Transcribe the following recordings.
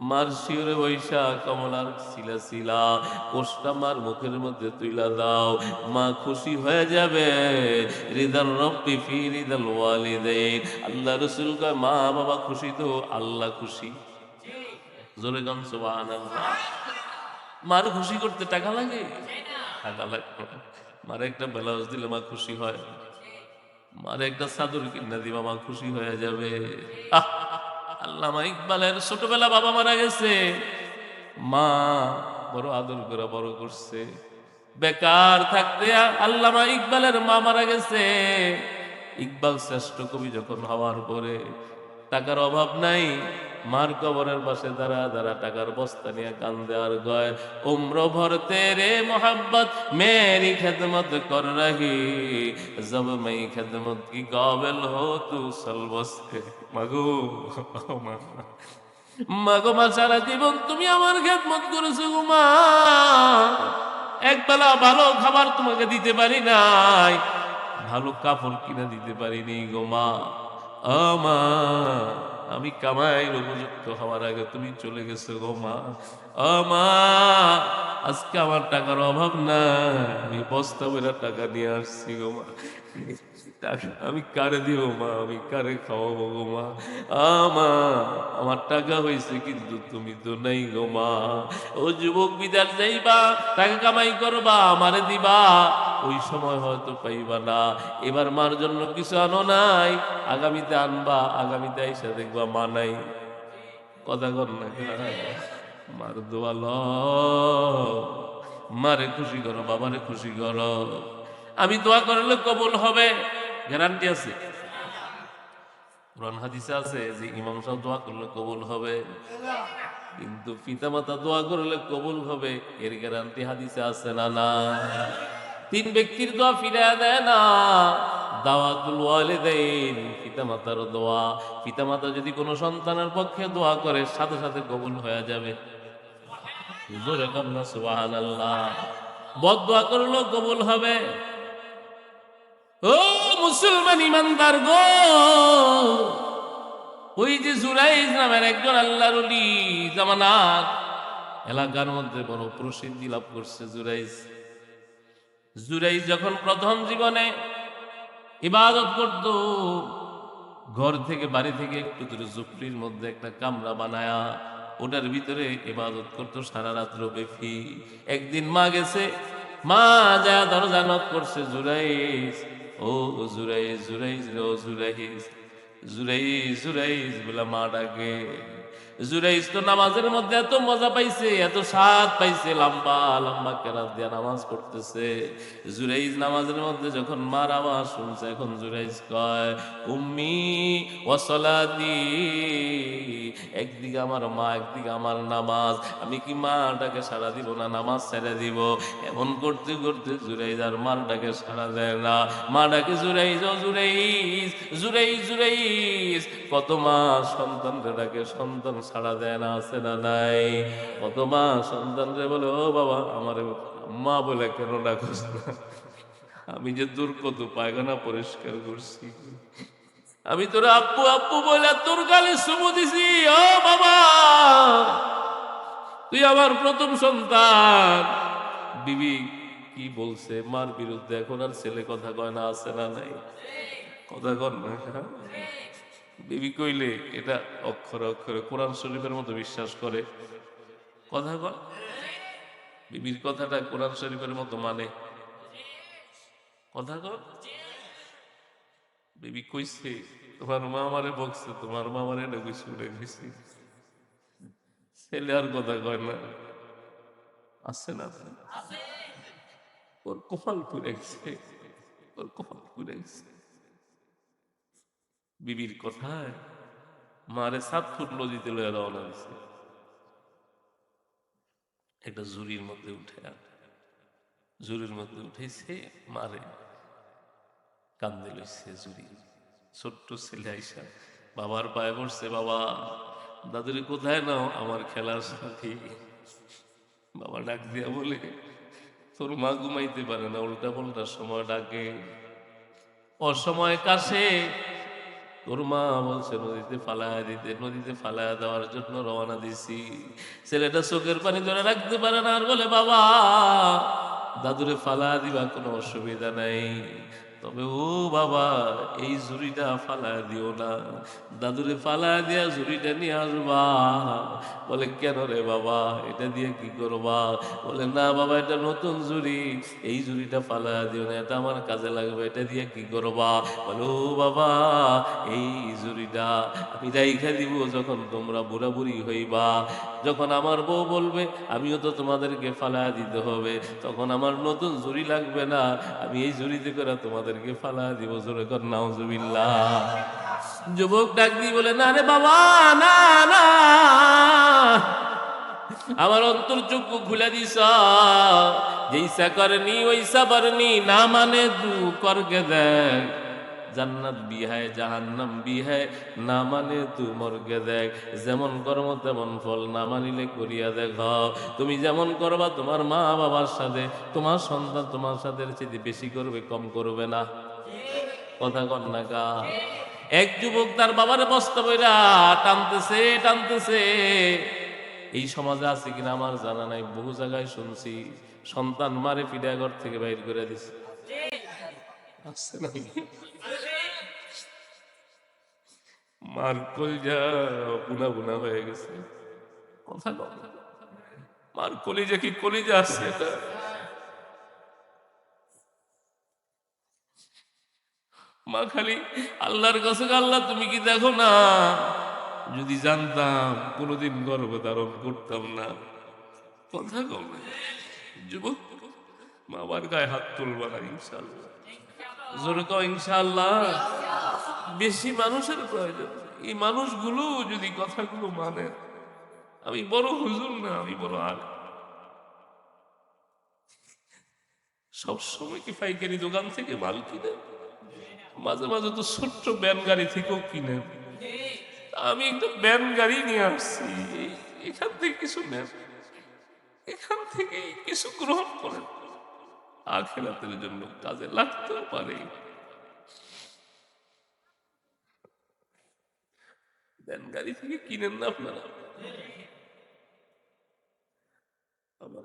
মার শিওরে বৈশা কমলার শিলা শিলা কোষ্টা মার মুখের মধ্যে তুইলা দাও, মা খুশি হয়ে যাবে। রিদাল রব্বি ফি রিদাল ওয়ালিদাইন। আল্লাহ রাসূল কয় মা বাবা খুশি তো আল্লাহ খুশি। জোরে গান সুবহানাল্লাহ। মার খুশি করতে টাকা লাগে? টাকা লাগে না। মারে একটা ব্লাউজ দিলে মা খুশি হয়, মারে একটা চাদর কিনে দিবা মা খুশি হয়ে যাবে। আহ! আল্লামা ইকবালের ছোটবেলা বাবা মারা গেছে, মা বড় আদর করে বড় করছে। বেকার থাকতে আল্লামা ইকবালের মা মারা গেছে। ইকবাল শ্রেষ্ঠ কবি যখন হওয়ার পরে টাকার অভাব নাই, মার কবরের পাশে দাঁড়া দাঁড়া টাকার বস্তা নিয়ে কান্দে আর গয়, উম্র ভর তেরে মোহাব্বত মেরি খেদমত কর রহি, জব मैं খেদমত কি কাবিল হো তু সলবস্তে। মাগো মা, মাগো মা, সারা জীবন তুমি আমার খেদমত করেছো গো মা, একবেলা ভালো খাবার তোমাকে দিতে পারি নাই, ভালো কাপড় কিনে দিতে পারিনি গো মা। মা, আমি কামাইয়ের উপযুক্ত হওয়ার আগে তুমি চলে গেছো গো মা। মা, আজকে আমার টাকার অভাব না, আমি বস্তা ভরে টাকা নিয়ে আসছি গো মা। টাকা আমি কারে দিব মা, আমি কারে খাওয়াবো গো মা। মা, আমার টাকা হয়েছে কিন্তু তুমি তো নাই গো মা। ও যুবক, বিদেশ যাইবা, টাকা কামাই করবা, আমারে দিবা, ওই সময় হয়তো পাইবা না। এবার মার জন্য কিছু আনো নাই, আগামীতে আনবা, আগামীতে আইসা দেখবা মা নাই। কথা কর না, মার দোয়া লও, মারে খুশি করো, বাবারে খুশি করো। আমি দোয়া করলে কবুল হবে, গ্যারান্টি আছে। কোরআন হাদিসে আছে যে ইমাম সাহেব দোয়া করলে কবুল হবে, কিন্তু পিতামাতা দোয়া করলে কবুল হবে এর গ্যারান্টি হাদিসে আছে না? না। তিন ব্যক্তির দোয়া ফিরিয়ে দেয় না, দাওয়াতুল ওয়ালিদাইন, পিতামাতার দোয়া। পিতামাতা যদি কোনো সন্তানের পক্ষে দোয়া করে সাথে সাথে কবুল হয়ে যাবে। জোরে কর না সুবহানাল্লাহ। বদদোয়া করলেও কবুল হবে। ও মুসলমান ইমানদার গো, ওই যে জুরাইজ নামের একজন আল্লাহর ওলি, জামানাত এলাকার মধ্যে বড় প্রসিদ্ধি লাভ করছে জুরাইজ। জুরাইজ যখন প্রথম জীবনে ইবাদত করত, ঘর থেকে বাড়ি থেকে একটু দূরে ঝুপড়ির মধ্যে একটা কামরা বানায়া ওটার ভিতরে ইবাদত করতো সারা রাত্র ব্যাপী। একদিন মা গেছে, মা যা দরজা নক করছে, জুরাইজ, ও জুরাইজ, জুরাইজ রে, ও জুরাইজ, জুরাইজ, জুরাইজ বলে মা ডাকে। জুরাইজ তো নামাজের মধ্যে এত মজা পাইছে, এত স্বাদ পাইছে, লম্বা লম্বা কেরাত দিয়া নামাজ পড়তেছে। জুরাইজ নামাজের মধ্যে যখন মার আওয়াজ শুনছে, এখন জুরাইজ কয় উম্মি ওয়াসলাতি, একদিকে আমার মা, একদিকে আমার নামাজ, আমি কি মাটাকে সাড়া দিব না নামাজ ছেড়ে দিব? এমন করতে করতে জুরাইজ আর মারটাকে সাড়া দেয় না। মা ডাকে জুরাইজ, ও জুরাইজ, জুরাইজ, জুরাইজ। কত মা সন্তানরে ডাকে, সন্তান সাড়া দেয় না, আছে না নাই? কত মা সন্তানরে বলে ও বাবা আমার মা বলে কেন ডাকছ না? আমি যে দূর কত পায়খানা পরিষ্কার করছি, আমি তোর আব্বু আব্বু বলে তোর গালে চুমু দিছি, ও বাবা তুই আমার প্রথম সন্তান। বিবি কি বলছে মার বিরুদ্ধে? এখন আর ছেলে কথা কয় না, আছে না নাই? কথা কর না। বিবি কইলে এটা অক্ষরে অক্ষরে কোরআন শরীফের মতো বিশ্বাস করে। কথা কর, বিবির কথাটা কোরআন শরীফের মতো মানে। কথা কর। বিবি কইছে তোমার মা আমারে বকছে, তোমার মা আমারে এটা কইছে, ওটা কইছে। ছেলে আর কথা কয় না, আছে না? ওর কপাল পুড়ে গেছে, ওর কপাল পুড়ে গেছে। বিবির কথায় মারে 7 ফুট নদীতে লয়ে রওনা দিছে, একটা ঝুড়ির মধ্যে উঠে, ঝুড়ির মধ্যে উঠেছে, মারে কান্দে লইছে ঝুড়ি। ছোট্ট ছেলে আইসা বাবার পায়ে পড়ছে, বাবা দাদুরে কোথায় নাও, আমার খেলার সাথী। বাবা ডাক দিয়া বলে তোর মা ঘুমাইতে পারে না, উল্টা পাল্টা সময় ডাকে, অসময় কাশে, তোর মা বলছে নদীতে ফালায়া দিতে, নদীতে ফালায়া দেওয়ার জন্য রওনা দিছি। ছেলেটা চোখের পানি ধরে রাখতে পারে না, আর বলে বাবা দাদুরে ফালায়া দিবা, কোনো অসুবিধা নাই, তবে ও বাবা এই ঝুড়িটা ফালায়া দিও না, দাদুরে ফালায়া দিয়া ঝুড়িটা নিয়ে আসবা। বলে কেন রে বাবা, এটা দিয়ে কি করবা? বলে না বাবা এটা নতুন ঝুড়ি, এই ঝুড়িটা ফালায়া দিও না, এটা আমার কাজে লাগবে, এটা দিয়ে কি করবা? বলো বাবা এই ঝুড়িটা আমি রাইখা দিব, যখন তোমরা বুড়া বুড়ি হইবা, যখন আমার বউ বলবে আমিও তো তোমাদেরকে ফালায়া দিতে হবে, তখন আমার নতুন ঝুড়ি লাগবে না, আমি এই ঝুড়িতে করে তোমাদেরকে ফালায়া দিব। জোরে কর নাউজুবিল্লাহ। যুবক ডাক দিয়ে বলে না রে বাবা, না না, আমার অন্তর চক্ষু খুলে দিস, যেইসা করনি ওইসা বরনি, না মানে তু করকে দেখ, জান্নাত भी है জাহান্নাম भी है, না মানে তু মরকে দেখ, যেমন কর্ম তেমন ফল, না মানিলে করিয়া দেখ। তুমি যেমন করবা তোমার মা বাবার সাথে, তোমার সন্তান তোমার সাথে চেয়ে বেশি করবে, কম করবে না। কথা কন না কা? এক যুবক তার বাবার বস্তা বইরা টানতেছে টানতেছে, এই সমাজে আছে কিনা আমার জানা নাই, বহু জায়গায় শুনছি সন্তান মারে ফিডা ঘর থেকে বাইর করে দিছে, আছে নাকি? মার কলিজা বুনা বুনা হয়ে গেছে। কথা বল, মার কলিজা কি কলিজা আছে এটা? মা খালি আল্লাহর কাছে, আল্লাহ তুমি কি দেখো না? যদি জানতাম কোনোদিন গর্ভ ধারণ করতাম না। কথা কম যুবক, মা বাবার গায়ে হাত তুলবা না ইনশাআল্লাহ। জোরে কও ইনশাআল্লাহ। বেশি মানুষের প্রয়োজন, এই মানুষগুলো যদি কথাগুলো মানে। আমি বড় হুজুর না, আমি বড় আর সবসময় কি পাইকারি দোকান থেকে মাল কিনে, মাঝে মাঝে তো ছোট্ট ব্যান গাড়ি থেকেও কিনে। আমি একটা ব্যান গাড়ি নিয়ে আসছি, এখান থেকে কিছু নেন, এখান থেকে কিছু গ্রহণ করেন, আখিরাতের জন্য কাজে লাগতে পারে। ব্যান গাড়ি থেকে কিনেন না আপনারা। আমার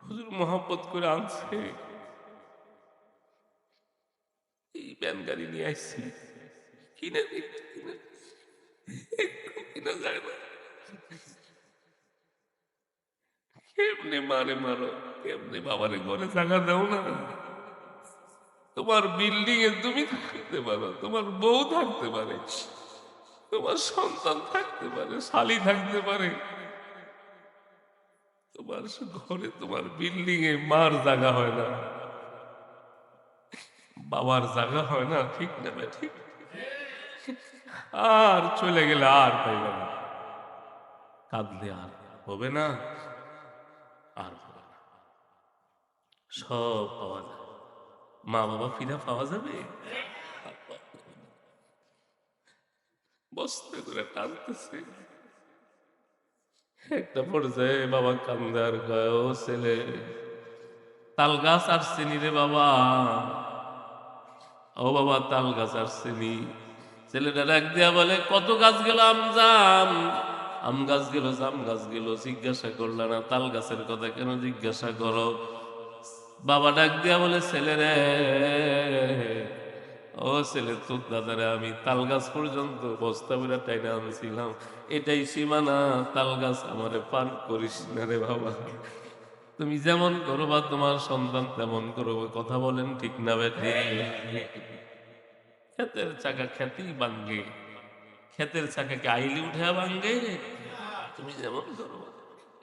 হুজুর মহব্বত করে আনছে, এই ব্যান গাড়ি নিয়ে আসছি, কিনে কিনা যায় না। কেমনে মারে মারো, কেমনে বাবারে ঘরে জায়গা দাও না। তোমার বিল্ডিং এ তুমি থাকতে পারো, তোমার বউ থাকতে পারে, তোমার সন্তান থাকতে পারে, শালি থাকতে পারে, তোমার ঘরে তোমার বিল্ডিং এ মার জায়গা হয় না, বাবার জায়গা হয় না, ঠিক না ভাই? ঠিক। আর চলে গেলে আর পাইবে না, কাঁদলে আর হবে না, আর হবে না, সব পাওয়া যায়। মা বাবা ফিরা পাওয়া যাবে? বস্তে করে টানতেছে, একটা পর্যায়ে বাবা কান্দে আর কয় ও ছেলে, তাল গাছ আর চিনি রে বাবা, ও বাবা তাল গাছ আর চিনি। ছেলেটা ডাক দিয়া বলে কত গাছ গেল? আম গাছ গেল, জাম গাছ গেল, জিজ্ঞাসা করল না তাল গাছের কথা কেন জিজ্ঞাসা করো? বাবা ডাক দিয়া বলে ছেলে রে, ও ছেলে তোর দাদারে আমি তাল গাছ পর্যন্ত বস্তা বেড়া টাইনা আনছিলাম, এটাই সীমানা, তাল গাছ আমারে পার করিস না রে বাবা। তুমি যেমন করবা তোমার সন্তান তেমন করবে। কথা বলেন ঠিক না বেঠে? ক্ষেতের চাকা খেতেই ভাঙ্গে, ক্ষেতের চাকাকে আইলি উঠে ভাঙ্গে। তুমি যেমন করবা,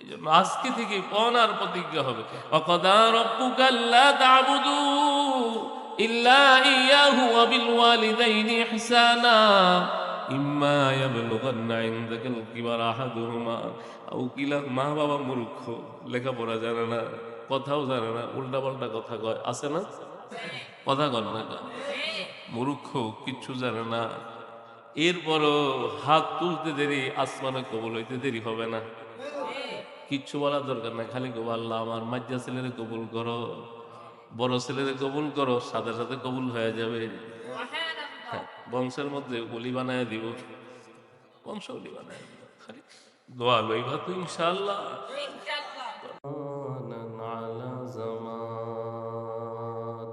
এই জন্য আজকে থেকে পনার প্রতিজ্ঞা হবে, ওয়াকাদা রাব্বুকা আল্লা তা'বুদু ইল্লা ইয়াহু ওয়া বিল ওয়ালিদাইনি ইহসানা ইম্মা ইয়াবলুগান্না ইনদাকাল কিবারা আহাদুহুমা আও কিলাহুমা। মা বাবা মূর্খ, লেখাপড়া জানে না, কথাও জানে না, উল্টা পাল্টা কথা কয়, আছে না? কথা কন না, মূর্খ, কিচ্ছু জানে না, এরপরও হাত তুলতে দেরি, আসমানে কবুল হইতে দেরি হবে না। কিচ্ছু বলার দরকার নাই, খালি কবুল আল্লাহ আমার মাজ্জা ছেলেরে কবুল করো, বড় ছেলেরে কবুল করো, সাথে সাথে কবুল হয়ে যাবে। বংশের মধ্যে অলি বানায় দিব, বংশ অলি বানায় দিব, খালি দোয়া লইবা তো ইনশাআল্লাহ। على زمان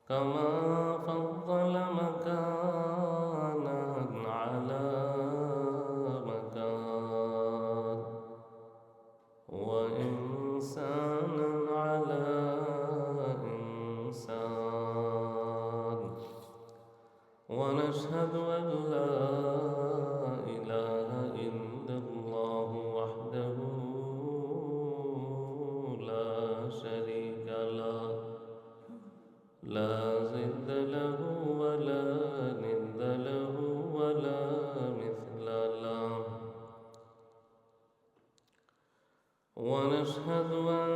كما فضل مكانا على مكان وإنسانا على إنسان ونشهد أن لا إله إلا الله وحده لا شريك له لا ضد له ولا ند له ولا مثل له ونشهد أن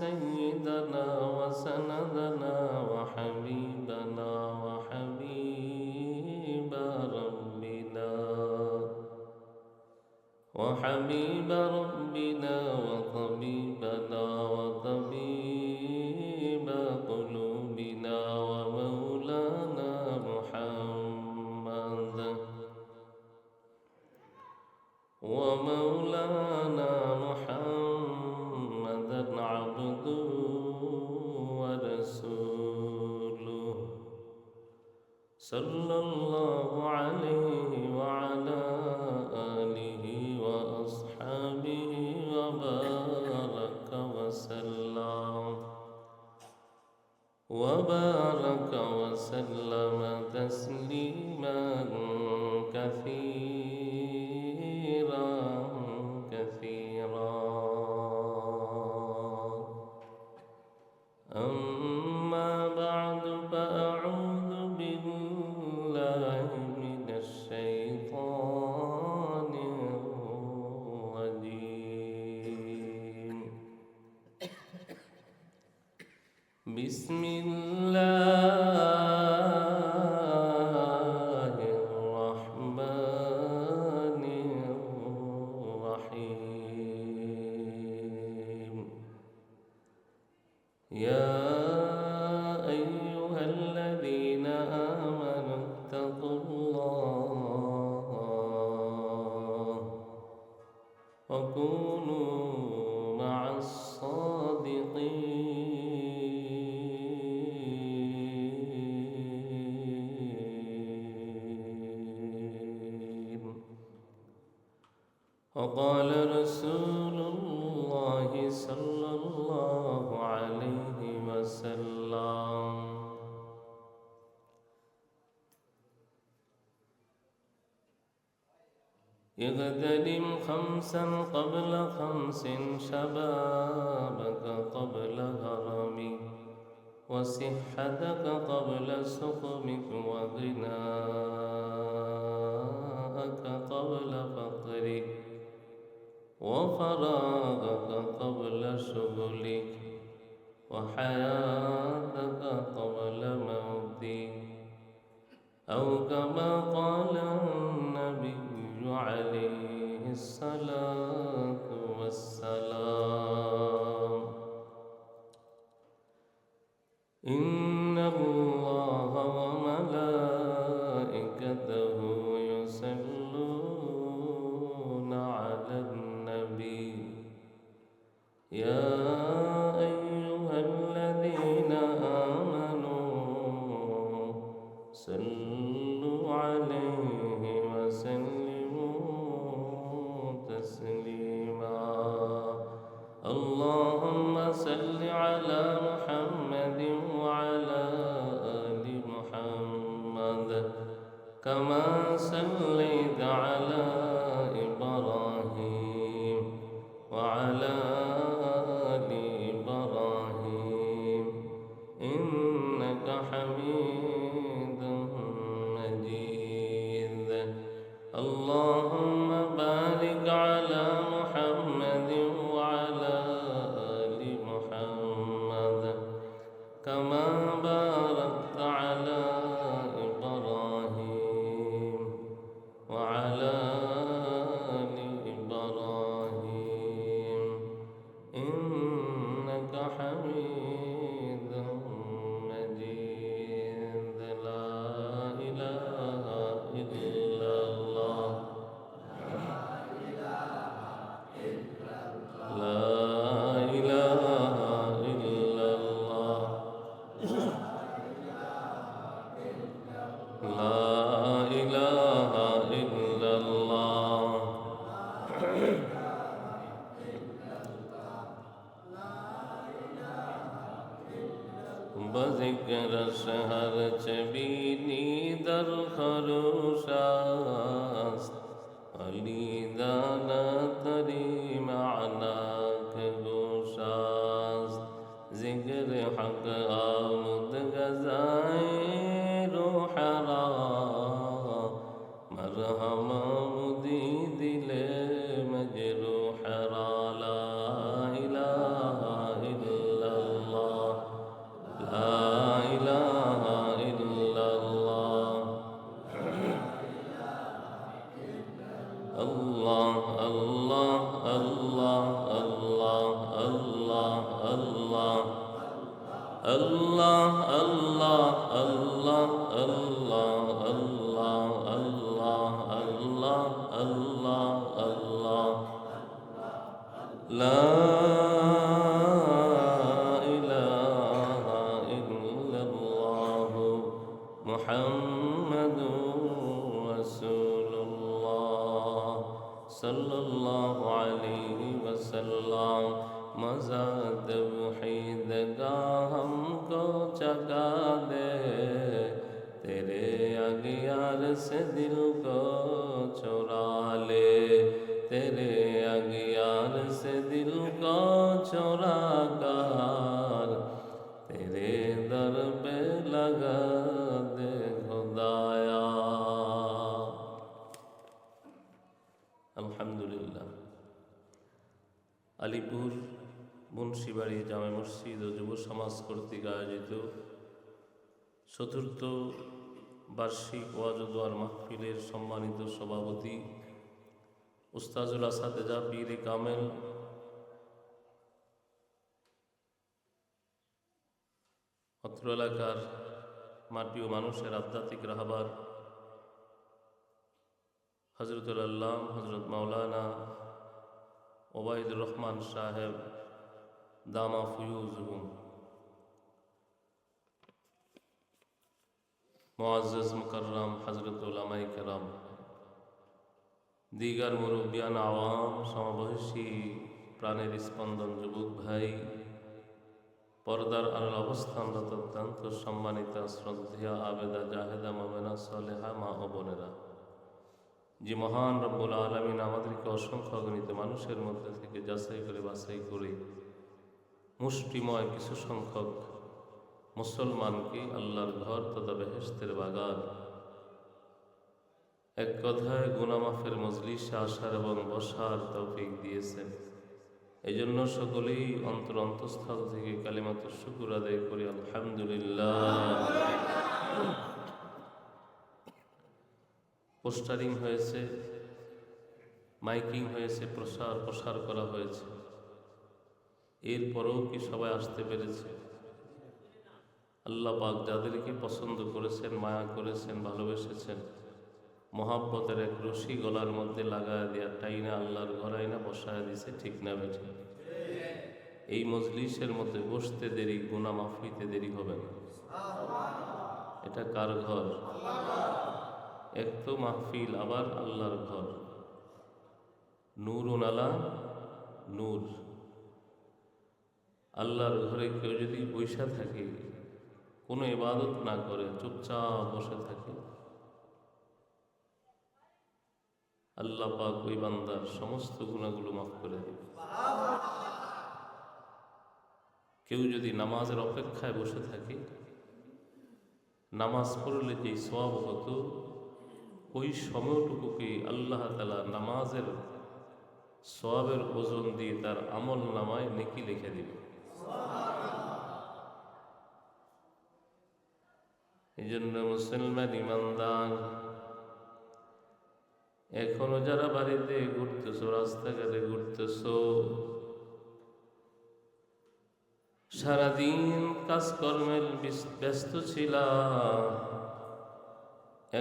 سيدنا وسندنا وحبيبنا وحبيب ربنا وحبيب ربنا وطبيبنا وطبيب قلوبنا ومولانا محمد ومولانا محمدا عبده ورسوله صلى الله عليه وعلى آله وأصحابه وبارك وسلم تسليما كثيرا كثيرا. أما بعد فأعوذ بالله من الشيطان الرجيم. بسم الله الرحمن الرحيم. يا أيها الذين آمنوا اتقوا الله وكونوا مع الصادقين. وقال رسول الله صلى الله عليه وسلم: اغتنم خمسا قبل خمس، شبابك قبل هرمك، وصحتك قبل سقمك، وغناءك قبل فقرك، وفراغك قبل شغلك، وحياتك قبل موتك، أو كما قال النبي عليه الصلاة والسلام: إن الله وملائكته يصلون على النبي يا أيها الذين آمنوا صلوا عليه وسلموا تسليما. ذكر شهر چبینی در خروشاست ولیدانا تری معنا که گوشاست ذکر حق آمد غذای روح را مرهم آمدی دل مجروح را لا اله الا الله لا اله الا الله الله الله الله الله الله الله الله الله الله الله الله الله الله الله لا إله إلا الله محمد رسول الله صلى الله عليه وسلم मज़ाद वहीद का हमको चका दे तेरे अगियार से दिल को चुरा ले तेरे अगियार से दिल को चुरा कर तेरे दर पे लगा दे खुदाया अल्हम्दुलिल्लाह আলিপুর মুন্সিবাড়ি জামে মসজিদ ও যুব সমাজ কর্তৃক আয়োজিত চতুর্থ বার্ষিক ওয়াজ ও দোয়ার মাহফিলের সম্মানিত সভাপতি উস্তাজুল আসাদেজা পীরে কামেল অত্র এলাকার মাটি ও মানুষের আধ্যাত্মিক রাহবার হজরতুল আল্লাহ হজরত মাওলানা ওবায়দুর রহমান সাহেব দামা ফুয়ুজহুম মুআজ্জাজ মুকাররম হযরত উলামায়ে কেরাম দিগার মুরব্বিয়ান আওয়াম সমবয়সী প্রাণের স্পন্দন যুবক ভাই পর্দার আড়াল অবস্থানরত অত্যন্ত সম্মানিতা শ্রদ্ধেয়া আবেদা জাহেদা মোমেনা সালেহা মা ও বোনেরা যে মহান রব্বুল আলামিন আমাদেরকে অসংখ্য অগণিত মানুষের মধ্যে থেকে যাচাই করে বাছাই করে মুষ্টিময় কিছু সংখ্যক মুসলমানকে আল্লাহর ঘর তথা বেহেশতের বাগান এক কথায় গুনাহ মাফের মজলিসে আসার এবং বসার তৌফিক দিয়েছেন। এই জন্য সকলেই অন্তঃস্থল থেকে কালিমাতুশ শুকর আদায় করি আলহামদুলিল্লাহ। পোস্টারিং হয়েছে, মাইকিং হয়েছে, প্রসার করা হয়েছে, এরপরেও কি সবাই আসতে পেরেছে? আল্লাহ পাক যাদেরকে পছন্দ করেছেন, মায়া করেছেন, ভালোবেসেছেন, মহাব্বতের এক রশি গলার মধ্যে লাগায় দেওয়া টাইনা আল্লাহর ঘরাই না বসায় দিছে, ঠিক না বেঠি? এই মজলিসের মধ্যে বসতে দেরি, গুনাহ মাফ হইতে দেরি হবে না। এটা কার ঘর? এক তো মাহফিল, আবার আল্লাহর ঘর। নূরুন আলা নূর। আল্লাহর ঘরে কেউ যদি বৈশা থাকে, কোনো ইবাদত না করে, চুপচাপ বসে থাকে, আল্লাহ পাক ওই বান্দার সমস্ত গুনাহগুলো মাফ করে দেবে। কেউ যদি নামাজের অপেক্ষায় বসে থাকে, নামাজ পড়লে যে সওয়াব হতো, ওই সময়টুকুকে আল্লাহ তাআলা নামাজের সওয়াবের ওজন দিয়ে তার আমল নামায় নেকি লিখে দিবে। এই জন্য মুসলমান ইমানদার, এখনো যারা বাড়িতে ঘুরতেছো, রাস্তাঘাটে ঘুরতেছো, সারাদিন কাজকর্মের ব্যস্ত ছিলা,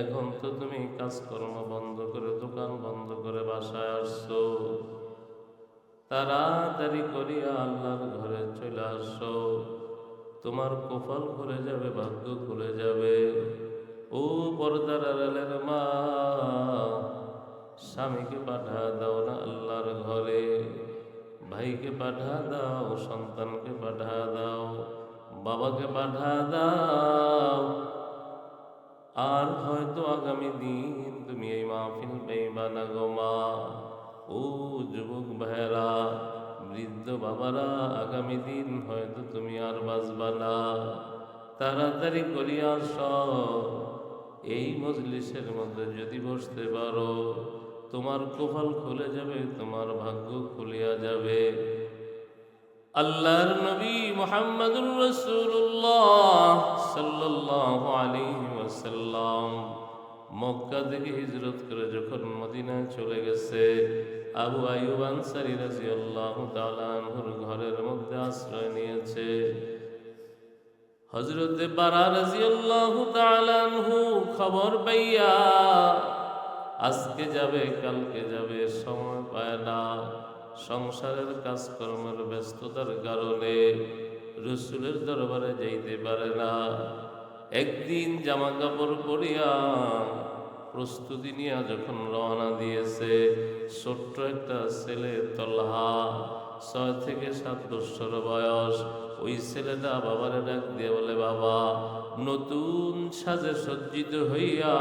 এখন তো তুমি কাজকর্ম বন্ধ করে, দোকান বন্ধ করে বাসায় আসছো, তাড়াতাড়ি করিয়া আল্লাহর ঘরে চলে আসো। তোমার কপাল খুলে যাবে, ভাগ্য খুলে যাবে। ও পর্দার আড়ালের মা, স্বামীকে পাঠা দাও না আল্লাহর ঘরে, ভাইকে পাঠা দাও, সন্তানকে পাঠা দাও, বাবাকে পাঠা দাও, আর হয়তো আগামী দিন তুমি এই মাহফিল পাইবা না গো মা। ও যুবক ভাইরা, বৃদ্ধ বাবারা, আগামী দিন হয়তো তুমি আর বাঁচবা না। তাড়াতাড়ি করিয়া আস, এই মজলিসের মধ্যে যদি বসতে পারো তোমার কপাল খুলে যাবে, তোমার ভাগ্য খুলিয়া যাবে। আল্লাহর নবী মুহাম্মদুর রাসূলুল্লাহ সাল্লাল্লাহু আলাইহি ওয়াসাল্লাম মক্কা থেকে হিজরত করে যখন মদিনায় চলে গেছে, আবু আইয়ুব আনসারী রাদিয়াল্লাহু তাআলা আনহুর ঘরের মধ্যে আশ্রয় নিয়েছে। হযরত বারা রাদিয়াল্লাহু তাআলা আনহু খবর পাইয়া আজকে যাবে কালকে যাবে সময় পায় না, সংসারের কাজকর্মের ব্যস্ততার কারণে রসুলের দরবারে যাইতে পারে না। একদিন জামা কাপড় পরিয়া প্রস্তুতি নিয়ে যখন রওনা দিয়েছে, ছোট্ট একটা ছেলে তলহা, 6 থেকে 7 বছর বয়স। ওই ছেলেটা বাবারে ডাক দিয়ে বলে, বাবা, নতুন সাজে সজ্জিত হইয়া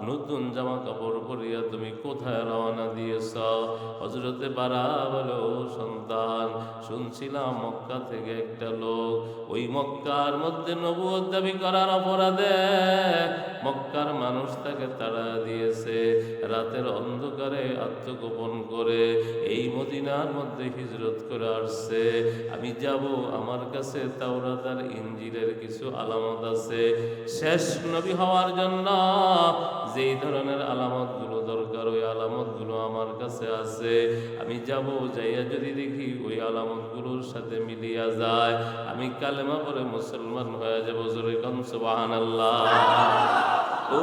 নতুন জামা কাপড় পরিয়া তুমি কোথায় রওনা দিয়েছ? হযরতে বারা বলে, ও সন্তান, শুনছিলাম মক্কা থেকে একটা লোক ওই মক্কার মধ্যে নবুয়ত দাবি করার অপরাধে মক্কার মানুষ তাকে তাড়া দিয়েছে। রাতের অন্ধকারে আত্মগোপন করে এই মদিনার মধ্যে হিজরত করে আসছে। আমি যাব, আমার কাছে তাওরাত আর ইনজিলের কিছু আলামত আছে। শেষ নবী হওয়ার জন্য যেই ধরনের আলামতগুলো দরকার ওই আলামতগুলো আমার কাছে আছে। আমি যাব, যাইয়া যদি দেখি ওই আলামতগুলোর সাথে মিলিয়া যায়, আমি কালেমা পড়ে মুসলমান হয়ে যাব। জোরে কান সুবহানাল্লাহ। ও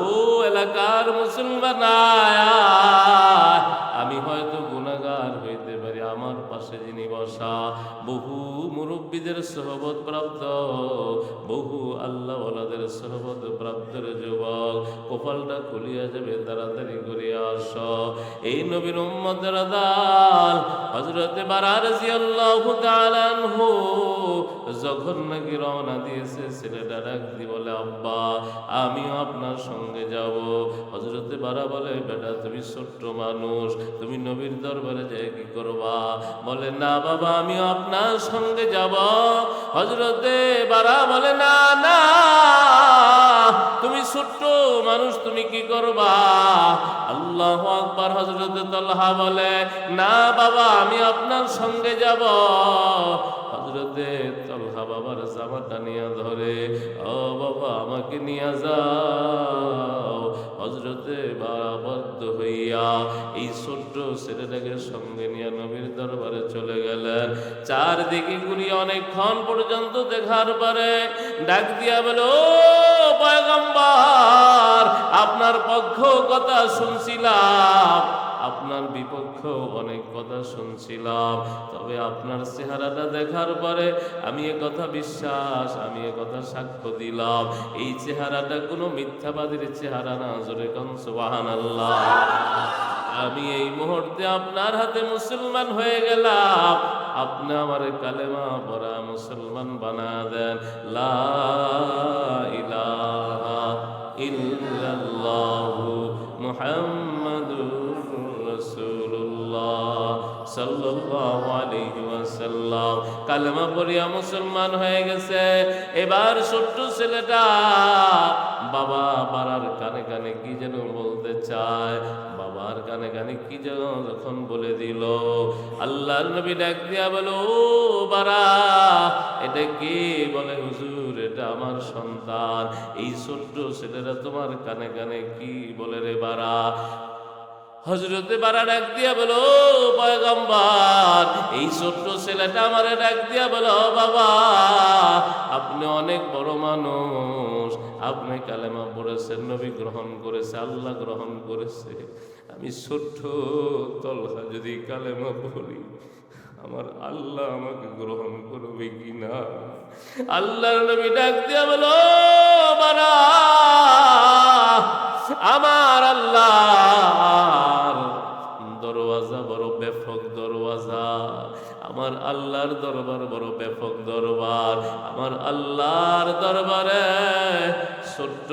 এলাকার মুসলমান, আমি হয়তো গুনাহগার হইতে পারি, আমার পাশে যিনি বসা বহু মুরব্বীদের সোহবত প্রাপ্ত, বহু আল্লাহওয়ালাদের সোহবত প্রাপ্ত যুবক, কপালটা খুলিয়া যাবে, তাড়াতাড়ি করিয়া আস। এই নবীর উম্মতের দল হযরতে বারা রাদিয়াল্লাহু তাআলা আনহু যখন নাকি রওনা দিয়েছে, ছেলেটা ডাক দিয়ে বলে, আব্বা, আমিও আপনার সঙ্গে যাব। হযরতে বারা বলে, বেটা, তুমি ছোট্ট মানুষ, তুমি নবীর দরবারে যেয়ে কি করবা? বলে, না বাবা, আমিও আপনার সঙ্গে যাব। হযরতে বারা বলে, না না, তুমি ছোট্ট মানুষ, তুমি কি করবা? আল্লাহু আকবার। হযরতে তালহা বলে, না বাবা, আমি আপনার সঙ্গে যাব। হযরতে তালহা বাবার জামাটা নিয়ে ধরে, ও বাবা, আমাকে নিয়ে যাও। হযরতে বারা বাধ্য হইয়া এই ছোট্ট ছেলেটাকে সঙ্গে নিয়ে নবীর দরবারে চলে গেলেন। চারদিকে ঘুরিয়ে অনেকক্ষণ পর্যন্ত দেখার পরে ডাক দিয়া বলে, ও পয়গম্বর, আপনার পক্ষ কথা শুনছিলাম, আপনার বিপক্ষ অনেক কথা শুনছিলাম, তবে আপনার চেহারাটা দেখার পরে আমি একথা বিশ্বাস, আমি একথা সাক্ষ্য দিলাম, এই চেহারাটা কোনো মিথ্যাবাদীর চেহারা না। জোরে কান সুবহানাল্লাহ। আমি এই মুহূর্তে আপনার হাতে মুসলমান হয়ে গেলাম, আপনি আমার কালেমা পড়া মুসলমান বানা দেন। লা ইলাহা ইল্লাল্লাহু মুহাম্মাদুর রাসূলুল্লাহ সাল্লাল্লাহু আলাইহি ওয়াসাল্লাম কালেমা পড়িয়া মুসলমান হয়ে গেছে। এবার ছোট্ট ছেলেটা বাবা বারার কানে কানে কি যেন বলতে চায়, বাবার কানে কানে কি যেন যখন বলে দিল, আল্লাহর নবী ডাক দিয়া বলো, ও বারা, এটা কে? বলে, হুজুর, এটা আমার সন্তান। এই ছোট্ট ছেলেরা তোমার কানে কানে কি বলে রে বারা? হযরতে বারা ডাক দিয়া বলো, পয়গম্বর, এই ছোট্ট ছেলেটা আমারে ডাক দিয়া বলো, বাবা, আপনি অনেক বড় মানুষ, আপনি কালেমা পড়েছেন, নবী গ্রহণ করেছে, আল্লাহ গ্রহণ করেছে, আমি ছোট্ট তলহা যদি কালেমা পড়ি, আমার আল্লাহ আমাকে গ্রহণ করবে কিনা? আল্লাহর নবী ডাক দিয়া বলো, বারা, আমার আল্লাহর দরওয়াজা বড় ব্যাপক দরওয়াজা, আমার আল্লাহর দরবার বড় ব্যাপক দরবার। আমার আল্লাহর দরবারে ছোট্ট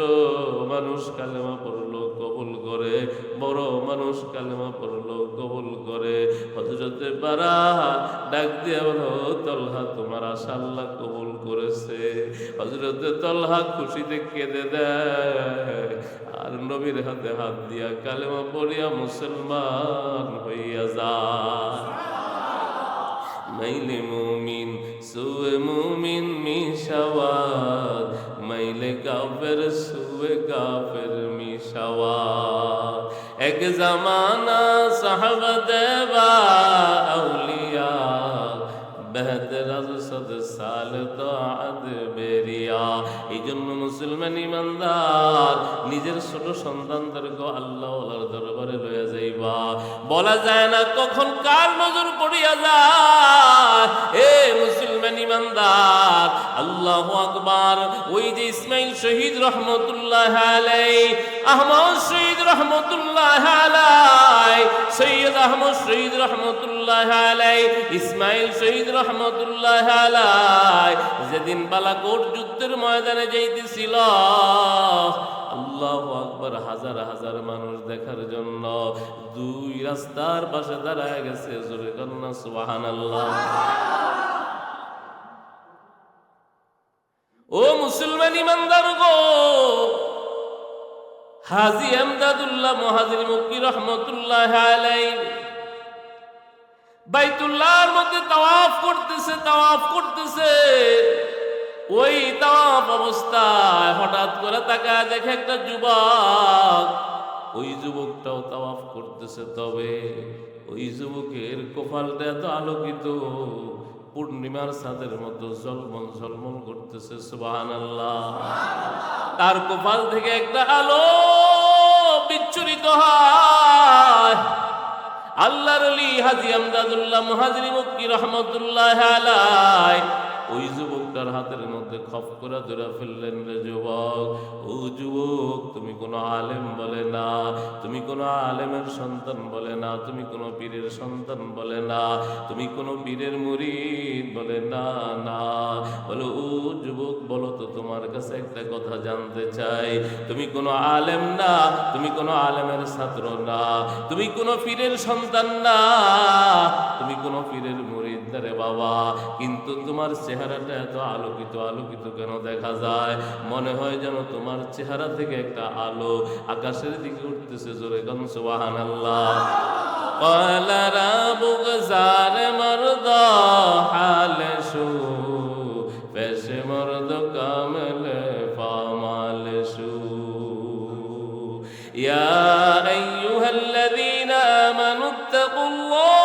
মানুষ কালেমা পড়লো কবুল করে, বড় মানুষ কালেমা পড়লো কবুল করে। হযরতে বারাহা ডাক দিয়ে বলো, তলহা তোমার আশা আল্লাহ কবুল করেছে। হযরতে তলহা খুশিতে কেঁদে দেয় আর নবীর হাতে হাত দিয়া কালেমা পড়িয়া মুসলমান হইয়া যায়। মাইলে মুমিন সুয়ে মুমিন মিশাওয়াত, মাইলে কাফের সুয়ে কাফের মিশাওয়াত। এক জামানা সাহাবা দেবা আউলিয়া, বেহদের সদ সাল তো আদ বেরিয়া। এই জন্য মুসলমান ইমানদার নিজের ছোট সন্তানদেরকে আল্লাহর দরবারে লইয়া যাইবা। বলা যায় না কখন কার নজর পড়িয়া যায়। এ মুসলমান ইমানদার, আল্লাহু আকবার। ওই যে ইসমাইল শহীদ রহমতুল্লাহ আলাইহি, আহমদ শহীদ রহমতুল্লাহ আলাইহি, সৈয়দ আহমদ শহীদ রহমতুল্লাহ আলাইহি, ইসমাইল শহীদ রহমতুল্লাহ আলাইহি যেদিন বালাকোট যুদ্ধের ময়দানে যাইতেছিল, আল্লাহু আকবার, হাজার হাজার মানুষ দেখার জন্য দুই রাস্তার পাশে দাঁড়ায় গেছে। জোরে কন্যা সুবহানাল্লাহ। ও মুসলমান ইমানদার গো, হাজী আমদাদুল্লাহ মুহাজির মক্কি রহমতুল্লাহ আলাইহি বাইতুল্লাহর মধ্যে তাওয়াফ করতেছে। ওই তাওয়াফ অবস্থায় হঠাৎ করে তাকায় দেখে একটা যুবক। ওই যুবকটাও তাওয়াফ করতেছে, তবে ওই যুবকের কপালটা এত আলোকিত, পূর্ণিমার চাঁদের মতো ঝলমল ঝলমল করতেছে। সুবহানাল্লাহ। তার কপাল থেকে একটা আলো বিচ্ছুরিত হয়। আল্লাহর ওলি হাজী আমদাদুল্লাহ মুহাজির মক্কি রহমতুল্লাহ আলাইহি ওই যুবকটার হাতের মধ্যে খপ করে ধরে ফেললেন। রে যুবক, ও যুবক, তুমি কোনো আলেম বলে না, তুমি কোনো আলেমের সন্তান বলে না, তুমি কোনো পীরের সন্তান বলে না, তুমি কোনো পীরের মুরিদ বলে না। না, বলো ও যুবক, বলো তো তোমার কাছে একটা কথা জানতে চাই। তুমি কোনো আলেম না, তুমি কোনো আলেমের ছাত্র না, তুমি কোনো পীরের সন্তান না, তুমি কোনো পীরের মুরিদ না রে বাবা, কিন্তু তোমার চেহারাটা এত আলোকিত আলোকিত কেন দেখা যায়? মনে হয় যেন তোমার চেহারা থেকে একটা আলো আকাশের দিকে উঠতেছে। জোরে গান সুবহানাল্লাহ। قال ربك زار مرضى حال شو پیش مرد کامل فامال شو يا أيها الذين آمنوا اتقوا الله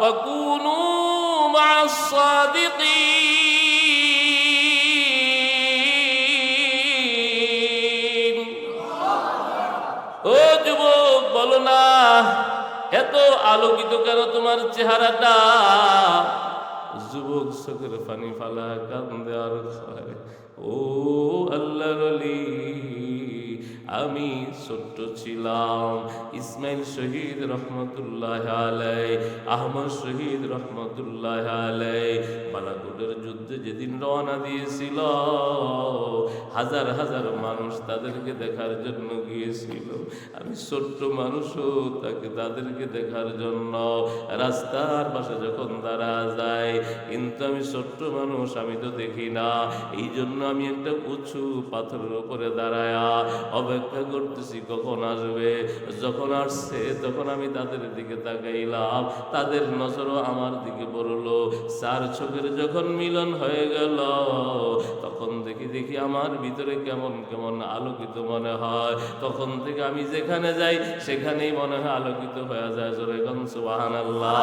وكونوا مع الصادقين। ও যুবক, বলো না এত আলোকিত কেন তোমার চেহারাটা? যুবক চোখের পানি ফালা কান্দে আর কয়, ও আল্লাহর ওলি, আমি ছোট্ট ছিলাম, ইসমাইল শহীদ রহমতুল্লাহ আলাইহি, আহমদ শহীদ রহমতুল্লাহ আলাইহি বালাকোটের যুদ্ধে যেদিন রওনা দিয়েছিল, হাজার হাজার মানুষ তাদেরকে দেখার জন্য গিয়েছিল। আমি ছোট্ট মানুষও তাদেরকে দেখার জন্য রাস্তার পাশে যখন দাঁড়া যায়, কিন্তু আমি ছোট্ট মানুষ, আমি তো দেখি না। এই জন্য আমি একটা উঁচু পাথরের উপরে দাঁড়ায়া অপেক্ষা করতেছি কখন আসবে। যখন আসছে তখন আমি তাদের দিকে তাকাইলাম, তাদের নজরও আমার দিকে পড়লো। চার চোখের যখন মিলন হয়ে গেল, তখন দেখি আমার ভিতরে কেমন কেমন আলোকিত মনে হয়। তখন থেকে আমি যেখানে যাই সেখানেই মনে হয় আলোকিত হয়ে যায়। জোরে গান সুবহানাল্লাহ।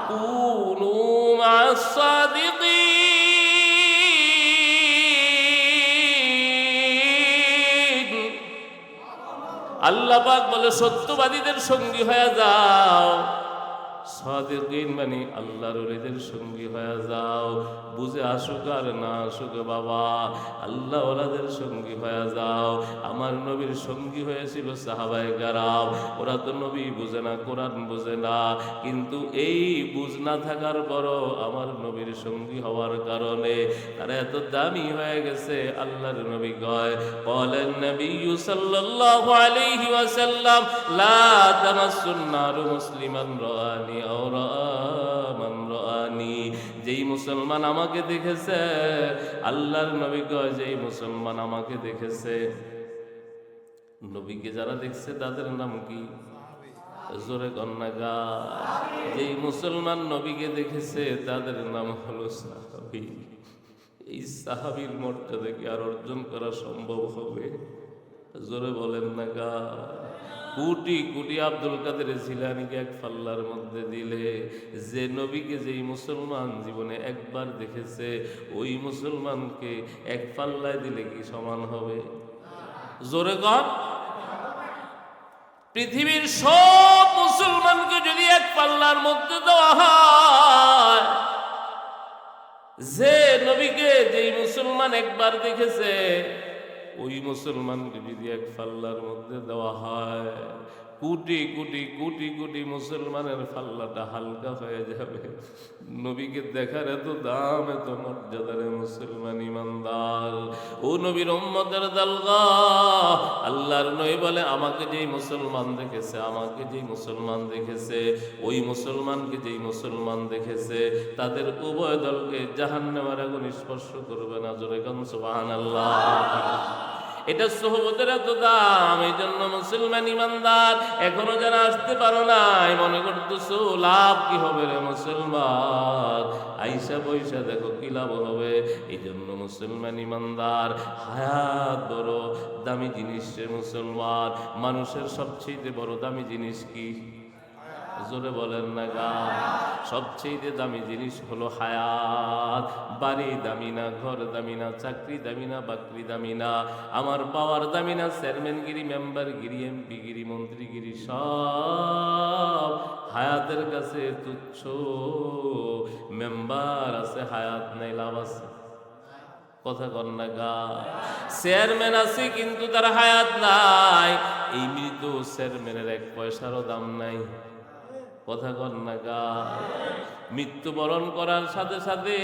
কুনু মা'আস সাদিকিন। আল্লাহ পাক বলে সত্যবাদীদের সঙ্গী হয়ে যাও। সাদিকিন মানে আল্লাহর ওলিদের সঙ্গী হয়ে যাও। বুঝে আসুক আর না আসুক বাবা, আল্লাহ ওলাদের সঙ্গী হয়ে যাও। আমার নবীর সঙ্গী হয়েছিল সাহাবায়ে কেরাম। ওরা তো নবী বুঝে না, কোরআন বুঝে না, কিন্তু এই বুঝ না থাকার পরও আমার নবীর সঙ্গী হওয়ার কারণে তারা এত দামি হয়ে গেছে। আল্লাহর নবী কয়, বলেন নবী সাল্লাল্লাহু আলাইহি ওয়াসাল্লাম, লা তামাসসুন নারু মুসলিমান রাআনি আও রাআ মান রাআনি। যেই মুসলমান আমাকে দেখেছে, আল্লাহর নবী কয়, যেই মুসলমান আমাকে দেখেছে, নবীকে যারা দেখছে তাদের নাম কি? জোরে কন্যা। যেই মুসলমান নবীকে দেখেছে তাদের নাম হলো সাহাবী। এই সাহাবীর মর্যাদা কি আর অর্জন করা সম্ভব হবে? জোরে বলেন না গা। কোটি কোটি আব্দুল কাদের জিলানীকে এক পাল্লার মধ্যে দিলে, যে নবীকে যেই মুসলমান জীবনে একবার দেখেছে ওই মুসলমানকে এক পাল্লায় দিলে কি সমান হবে? জোরে কর। পৃথিবীর সব মুসলমানকে যদি এক পাল্লার মধ্যে দেওয়া হয়, যে নবীকে যেই মুসলমান একবার দেখেছে ওই মুসলমানকে যদি এক পাল্লার মধ্যে দেওয়া হয়, কোটি কোটি কোটি কোটি মুসলমানের পাল্লাটা হালকা হয়ে যাবে। নবীকে দেখার এত দাম, এত মর্যাদার মুসলমান ইমানদার। ও নবীর উম্মতের দলগা, আল্লাহর নবী বলে, আমাকে যেই মুসলমান দেখেছে, আমাকে যেই মুসলমান দেখেছে, ওই মুসলমানকে যেই মুসলমান দেখেছে, তাদের উভয় দলকে জাহান্নামের আগুন স্পর্শ করবে না। জোরে গান সুবহানাল্লাহ। এটা সোহবতের এত দাম। এই জন্য মুসলমান ইমানদার এখনো যারা আসতে পারো নাই, মনে করতেছো লাভ কি হবে রে মুসলমান, আইসা পয়সা দেখো কি লাভ হবে। এই জন্য মুসলমান ইমানদার, হায়াত বড় দামি জিনিস রে মুসলমান। মানুষের সবচেয়ে বড় দামি জিনিস কি? জোরে বলেন না গা। সবচেয়ে দামি জিনিস হলো হায়াত। বাড়ি দামি না, ঘর দামি না, চাকরি দামি না, বাকরি দামি না, আমার পাওয়ার দামি না, চেয়ারম্যানগিরি, মেম্বারগিরি, এমপিগিরি, মন্ত্রীগিরি সব হায়াতের কাছে তুচ্ছ। মেম্বার আছে, হায়াত নাই, লাভ আছে? কথা কন না গা। চেয়ারম্যান আছে কিন্তু তার হায়াত নাই। এই মৃত চেয়ারম্যানের এক পয়সারও দাম নাই। কথা কন না গা। মৃত্যুবরণ করার সাথে সাথে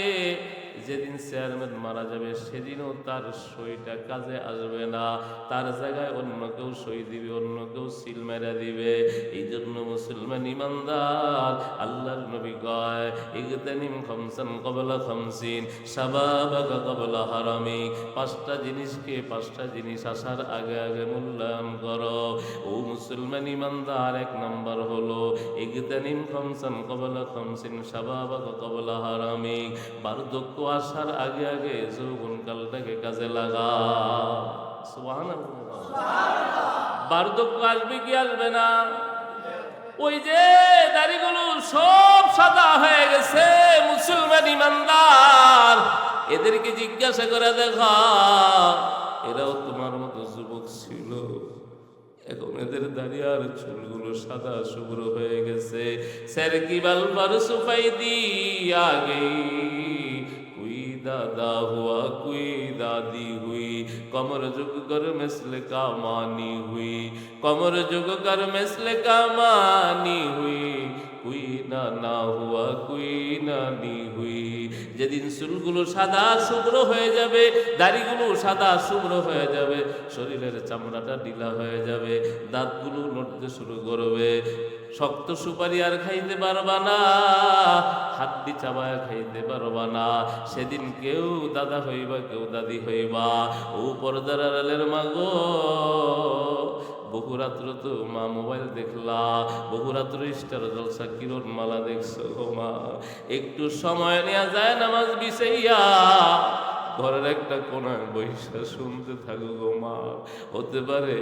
যেদিন চেয়ারম্যান মারা যাবে সেদিনও তার সইটা কাজে আসবে না, তার জায়গায় অন্য কেউ সই দিবে, অন্য কেউ সিল মেরা দিবে। এই জন্য মুসলমান ইমানদার, আল্লাহর নবী কয়, ইগতানিম খামসান ক্বাবলা খামসিন শাবাবাকা ক্বাবলা হারামিক। পাঁচটা জিনিসকে, পাঁচটা জিনিস আসার আগে আগে মূল্যায়ন করো। ও মুসলমান ইমানদার, এক নাম্বার হলো ইগতানিম খামসান ক্বাবলা খামসিন শাবাবাকা ক্বাবলা হারামিক। বার্ধক্য আসার আগে আগে যৌবনকালটাকে কাজে লাগা। সুবহানাল্লাহ। বার্ধক্য আসবে কি আসবে না? ওই যে দাড়িগুলো সব সাদা হয়ে গেছে মুসলমান ইমানদার, এদেরকে জিজ্ঞাসা করে দেখা, এরাও তোমার মতো যুবক ছিল, এখন এদের দাড়ি আর চুলগুলো সাদা শুভ্র হয়ে গেছে। স্যার কি বাল পার সুফাই দি আগে दादा हुआ कोई दादी हुई, कमर झुक कर मिसल का मानी हुई, कमर झुक कर मिसल का मानी हुई, कोई नाना हुआ कोई नानी हुई। যেদিন চুলগুলো সাদা শুভ্র হয়ে যাবে, দাড়িগুলো সাদা শুভ্র হয়ে যাবে, শরীরের চামড়াটা ঢিলা হয়ে যাবে, দাঁতগুলো নড়তে শুরু করবে, শক্ত সুপারি আর খাইতে পারবা না, হাড্ডি চাবায় খাইতে পারবা না। সেদিন কেউ দাদা হইবা, কেউ দাদি হইবা। ও পর্দার আড়ালের মাগো, বহুরাত্র তো মা মোবাইল দেখলা, বহুরাত্র স্টার জলসা কিরণ মালা দেখছো গো মা। একটু সময় নেওয়া যায় নামাজ বিছাইয়া ঘরের একটা কোনায় বৈশা শুনতে থাকো গো মা। হতে পারে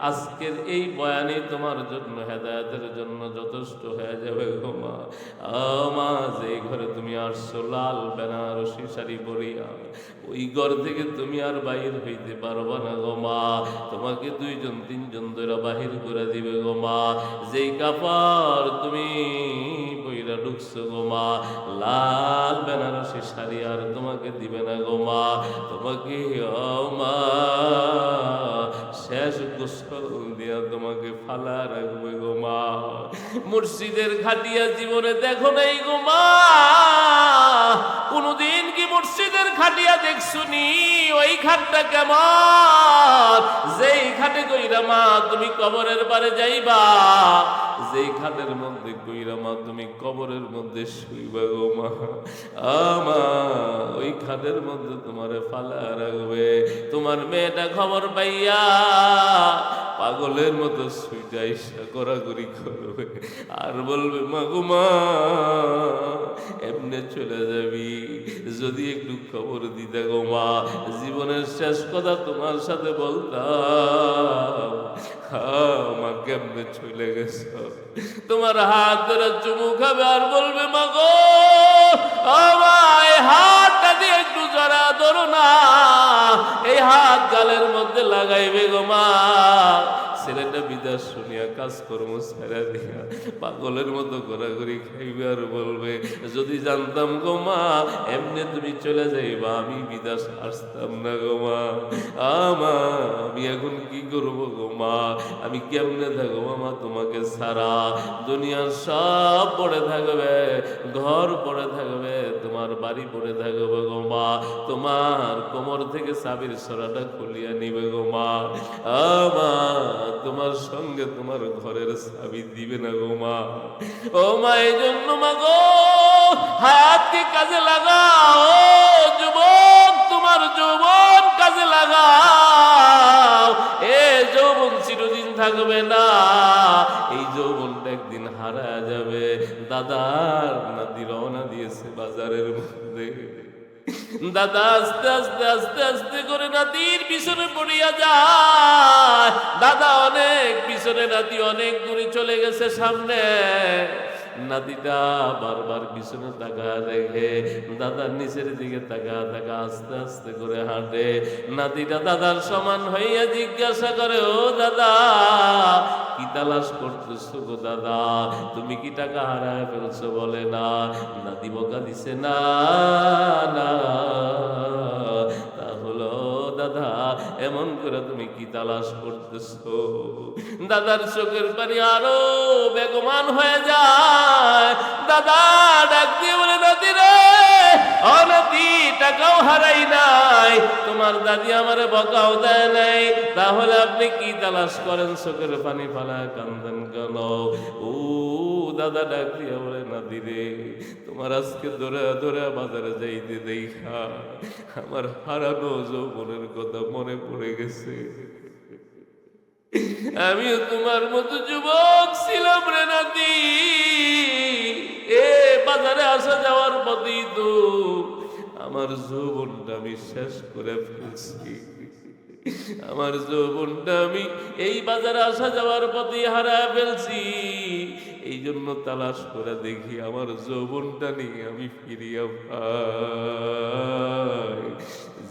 আজকের এই বয়ানে তোমার জন্য, হেদায়েতের জন্য যথেষ্ট হয়ে যাবে গো মা। মা, যে ঘরে তুমি আসছো লাল বেনারসি শাড়ি পরিয়া, ওই ঘর থেকে তুমি আর বাহির হইতে পারবা না গো মা। তোমাকে দুইজন তিনজন ধরে বাহির করে দিবে গো মা। যেই কাপড় তুমি কইরা ঢুকছো গো মা, লাল বেনারসি শাড়ি আর তোমাকে দিবে না গো মা, তোমাকে ও মা শেষ গোসল দিয়া তোমাকে ফালা রাখবে গো মা। মুর্শিদের খাটিয়া জীবনে দেখো নাই গো মা, কোনদিন কি মুর্শিদের খাটিয়া দেখছুনি? ওই খাটটা কেমন, যেই খাটে কইরা মা তুমি কবরের পারে যাইবা, যেই খাটের মধ্যে কইরা মা তুমি কবরের মধ্যে শুইবা গো মা, আমা ওই খাটের মধ্যে তোমারে ফালা রাখবে। তোমার মেয়েটা খবর পাইয়া পাগলের মতো সুইটা ইসা করাকরি করবে আর বলবে মা গো মা এমনে চলে যাবি, যদি একটু খবর দিতে গো মা, জীবনের শেষ কথা তোমার সাথে বলতাম। মা কেমনে চলে গেছ, তোমার হাত ধরে চুমু খাবে আর বলবে মা গো আমার এই হাতটা দিয়ে একটু জড়া ধরো না, এই হাত গালের মধ্যে লাগাইবে গো মা। ছেলেটা বিদাস শুনিয়া কাজকর্ম ছেড়ে দিয়া পাগলের মতো ঘোরাঘুরি খাইবে আর বলবে যদি জানতাম গো মা এমনি তুমি চলে যাইবা, আমি বিদাস আসতাম না গো মা। আমা আমি এখন কি করবো গো মা, আমি কেমনে থাকবো মা তোমাকে ছাড়া? দুনিয়ার সব পড়ে থাকবে, ঘর পড়ে থাকবে, তোমার বাড়ি পড়ে থাকবে গো মা, তোমার কোমর থেকে চাবির সরাটা খুলিয়া নিবে গো মা। আমা তোমার সঙ্গে তোমার ঘরের চাবি দিবে না গো মা। ও মা এই জন্য মা গো হাতকে কাজে লাগাও, যুবক তোমার যৌবন কাজে লাগাও। এ যৌবন চিরদিন থাকবে না, এই যৌবনটা একদিন হারা যাবে। দাদার নাতি রওনা দিয়েছে বাজারের মধ্যে, দাদা আস্তে আস্তে আস্তে আস্তে করে নাতির পিছনে পড়িয়া যায়। দাদা অনেক পিছনে, নাতি অনেক দূরে চলে গেছে সামনে। নাতিটা বারবার পিছনে তাকা দেখে, দাদার নিচের দিকে তাকা তাকা আস্তে আস্তে করে হাঁটে। নাতিটা দাদার সমান হইয়া জিজ্ঞাসা করে ও দাদা কি তালাশ করতেছো গো দাদা, তুমি কি টাকা হারায় ফেলছো? বলে না। নাতি বকা দিছে না না, তাহলে দাদা এমন করে তুমি কি তালাশ করতেছো? দাদার চোখের পানি আরো বেগমান হয়ে যায়। দাদা ডাক দিয়ে বলে নাতি রে, ও নাতি টাকাও হারাই নাই, তোমার দাদি আমারে বকাও দেয় নাই, তাহলে আপনি কি তালাশ করেন? চোখের পানি ফালায় কান্দেন কেন? ও দাদা ডাক দিয়ে বলে নাতি রে, তোমার আজকে ধরে ধরে বাজারে যাইতে দেখা আমার হারানো যৌবনের কথা মনে পড়ে গেছে। আমিও তোমার মতো যুবক ছিলাম রে নাতি, এ বাজারে আসা যাওয়ার পথেই তো আমার যৌবনটা আমি শেষ করে ফেলছি। আমার যৌবনটা আমি এই বাজারে আসা যাওয়ার পথে হারায় ফেলছি। এই জন্য তালাশ করে দেখি আমার যৌবনটা নিয়ে আমি ফিরিয়া পাই।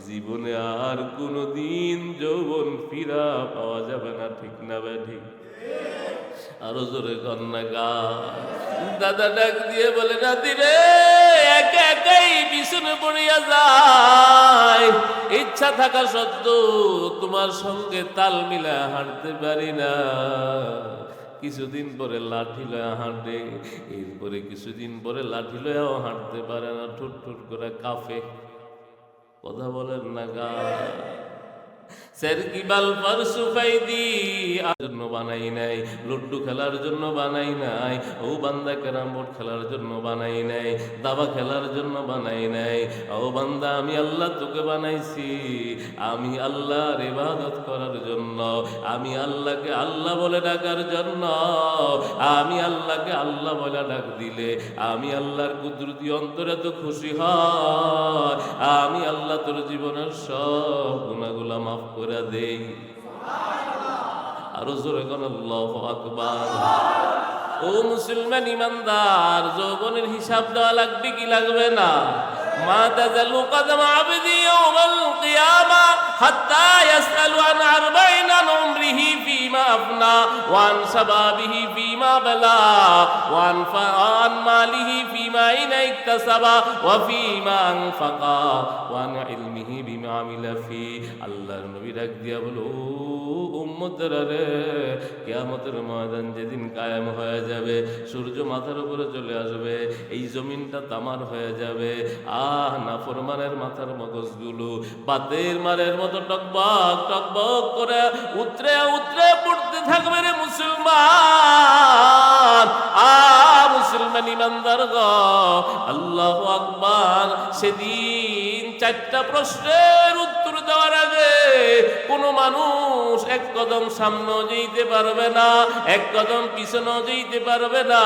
জীবনে আর কোনোদিন যৌবন ফিরা পাওয়া যাবে না, ঠিক না ঠিক? আরো জোরে কন্যা গা। দাদা ডাক দিয়ে বলে নাতি রে, একা একাই পিছনে পড়িয়া যায়, ইচ্ছা থাকা সত্ত্বেও তোমার সঙ্গে তাল মিলা হাঁটতে পারি না। কিছুদিন পরে লাঠি লয়া হাঁটে, এরপরে কিছুদিন পরে লাঠি লয়াও হাঁটতে পারে না, ঠুট ঠুট করে কাফে। কথা বলেন না গা। সেরকিবাল পরশু ফাইদি জন্য বানাই নাই, লুড্ডু খেলার জন্য বানাই নাই, ও বান্দা ক্যারাম বোর্ড খেলার জন্য বানাই নাই, দাবা খেলার জন্য বানাই নাই। ও বান্দা আমি আল্লাহ তোকে বানাইছি, আমি আল্লাহর ইবাদত করার জন্য, আমি আল্লাহকে আল্লাহ বলে ডাকার জন্য। আমি আল্লাহকে আল্লাহ বলে ডাক দিলে আমি আল্লাহর কুদরতি অন্তরে তো খুশি হয়। আমি আল্লাহ তোর জীবনের সব গুনাহগুলো মাফ করে দেই। আরো জোরে কোন আল্লাহু আকবার। ও মুসলমান ইমানদার, যৌবনের হিসাব দেওয়া লাগবে কি লাগবে না? মা তাজালু কদম আবদি ইয়াউমাল কিয়ামা হাত্তা ইয়াসআলু আন আরবাইন আন উমরিহি ফীমা আফনা ওয়া আন শাবাবিহি ফীমা বালা ওয়া আন মালিহি ফীমা আইনা ইকতাসাবা ওয়া ফীমা আনফাকা ওয়া আন ইলমিহি বিমা আমিলা ফি। আল্লাহর নবী ডাক দিয়া বলো, উম্মতেরা রে, কিয়ামতের ময়দান যেদিন কায়েম হয়ে যাবে, সূর্য মাথার উপরে চলে আসবে, এই জমিনটা তামার হয়ে যাবে, নাফরমানের মাথার মগজগুলো বাতের মারের মতো টকবক টকবক করে উতরে উতরে পড়তে থাকবে রে মুসলমান। মুসলমান ইমানদার গো, আল্লাহু আকবার। সেদিন 4টা প্রশ্নের উত্তর দেওয়ার আগে কোন মানুষ এক কদম সামনেও যেতে পারবে না, এক কদম পিছনেও যেতে পারবে না,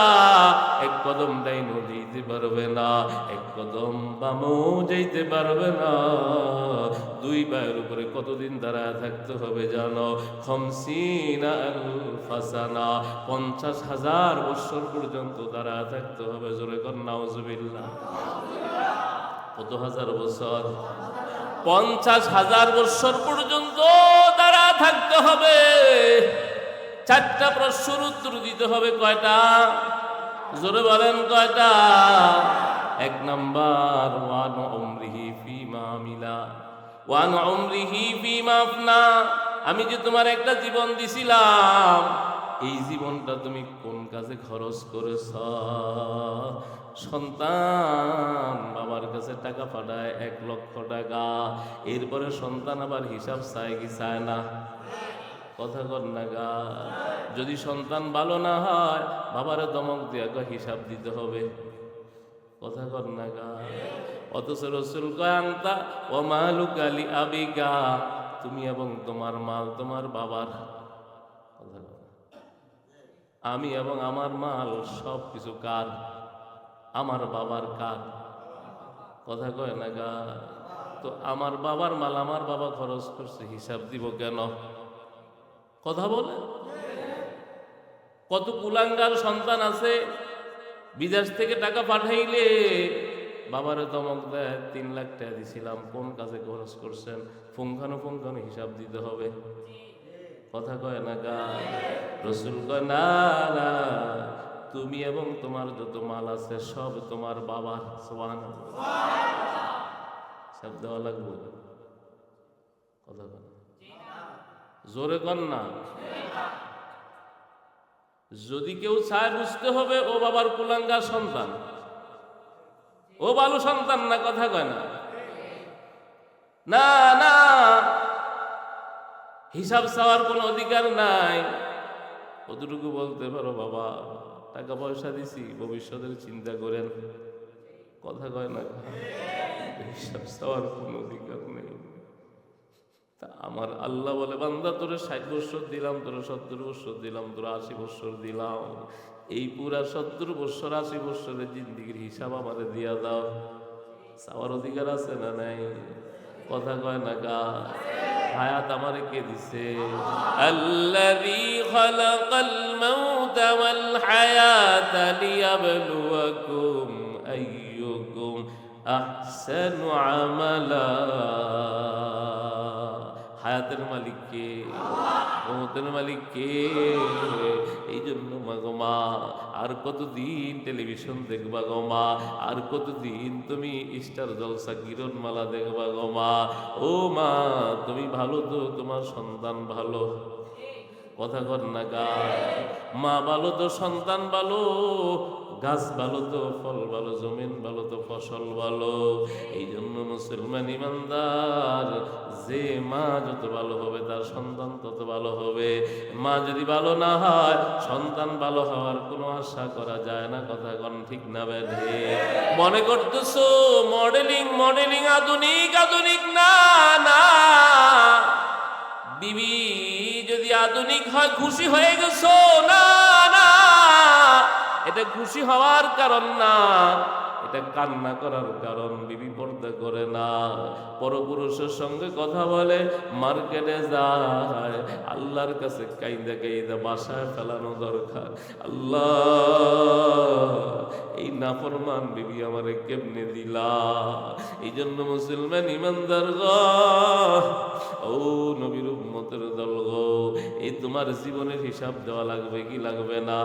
এক কদম ডাইনও যেতে পারবে না, এক কদম বামও যেতে পারবে না। 2 পায়ের উপরে কতদিন দাঁড়ায় থাকতে হবে জানো? 50 আলফা সানা, 50,000 বছর পর্যন্ত দাঁড়ায় থাকতে হবে। জোরে কর নাউজুবিল্লাহ। কত হাজার বছর? 50,000 বছর পর্যন্ত দাঁড়া থাকতে হবে। 4টা প্রশ্নের উত্তর দিতে হবে। কয়টা? জোরে বলেন কয়টা? 1 নাম্বার, ওয়ান উমরিহি ফীমা আমিলা ওয়ান উমরিহি ফীমা আফনা। আমি যে তোমার একটা জীবন দিছিলাম, এই জীবনটা তুমি কোন কাজে খরচ করেছ? সন্তান বাবার কাছে টাকা পাঠায় 1 লক্ষ টাকা, এরপরে সন্তান আবার হিসাব চায় কি চায় না? কথা কর না গা। যদি সন্তান ভালো না হয়, বাবারে দমক দিয়ে হিসাব দিতে হবে। কথা কর না গা। অথচ রাসূল কয়, আনতা ওয়া মালুকা লি আবিকা, তুমি এবং তোমার মাল তোমার বাবার। আমি এবং আমার মাল সব কিছু কার? আমার বাবার কার? কথা কয় না গা। তো আমার বাবার মাল আমার বাবা খরচ করছে, হিসাব দিব কেন? কথা বলে। কত কুলাঙ্গার সন্তান আছে, বিদেশ থেকে টাকা পাঠাইলে বাবারে দমক দেয়, 3 লাখ টাকা দিছিলাম, কোন কাজে খরচ করছেন? পুঙ্খানু পুঙ্খানু হিসাব দিতে হবে। কথা কয় না গা। রাসূল কয়, না না, তুমি এবং তোমার যত মাল আছে সব তোমার বাবার। সুবহানাল্লাহ। হিসাব দেওয়া লাগবে। কথা কয় জোরে কর না। যদি কেউ চায় বুঝতে হবে ও বাবার কুলাঙ্গা সন্তান, ও ভালো সন্তান না। কথা কয় না। না না, হিসাব চাওয়ার কোনো অধিকার নাই। কতটুকু বলতে পারো, বাবা টাকা পয়সা দিছি, ভবিষ্যতের চিন্তা করেন। কথা কয় না। হিসাব চাওয়ার কোনো অধিকার নেই। আমার আল্লাহ বলে, বান্দা তোরে 60 বছর দিলাম, তোরে 70 বছর দিলাম, তোরে 80 বছর দিলাম, এই পুরা 70 বছর 80 বছরের জিন্দিগির হিসাব আমারে দিয়া দাও। চাওয়ার অধিকার আছে না নাই? কথা কয় না গা। হায়াত আমারে কে দিছে? আল্লাযী খালাকাল মাউতা ওয়াল হায়াতা লিয়াবলুয়াকুম আইয়ুকুম আহসানু আমালা। হায়াতের মালিক কে? মৌতের মালিক কে? এই জন্য মাগো মা, আর কতদিন টেলিভিশন দেখবা গো মা? আর কতদিন তুমি স্টার জলসা কিরণমালা দেখবা গো মা? ও মা, তুমি ভালো তো তোমার সন্তান ভালো। কথা কর না গা। মা ভালো তো সন্তান ভালো, গাছ ভালো তো ফল ভালো, জমিন ভালো তো ফসল ভালো। এই জন্য মুসলমান ইমানদার, যে মা যত ভালো হবে তার সন্তান তত ভালো হবে। মা যদি ভালো না হয়, সন্তান ভালো হওয়ার কোনো আশা করা যায় না। কথা কন ঠিক না বেঠে? মনে করতেছো মডেলিং মডেলিং আধুনিক আধুনিক? না না, বিবি যদি আধুনিক হয় খুশি হয়ে গেছো? না না, এটা খুশি হওয়ার কারণ না, এটা কান্না করার কারণ। বিবি পর্দা করে না, পরপুরুষের সঙ্গে কথা বলে, মার্কেটে যায়, আল্লাহর কাছে কাইদা কাইদা বাসায় ফেলানো দরকার। আল্লাহ, এই নাফরমান বিবি আমারে কেমনে দিলা। এই জন্য মুসলমান ইমানদার ও নবীর উম্মতের দল গো, এই তোমার জীবনের হিসাব দেওয়া লাগবে কি লাগবে না?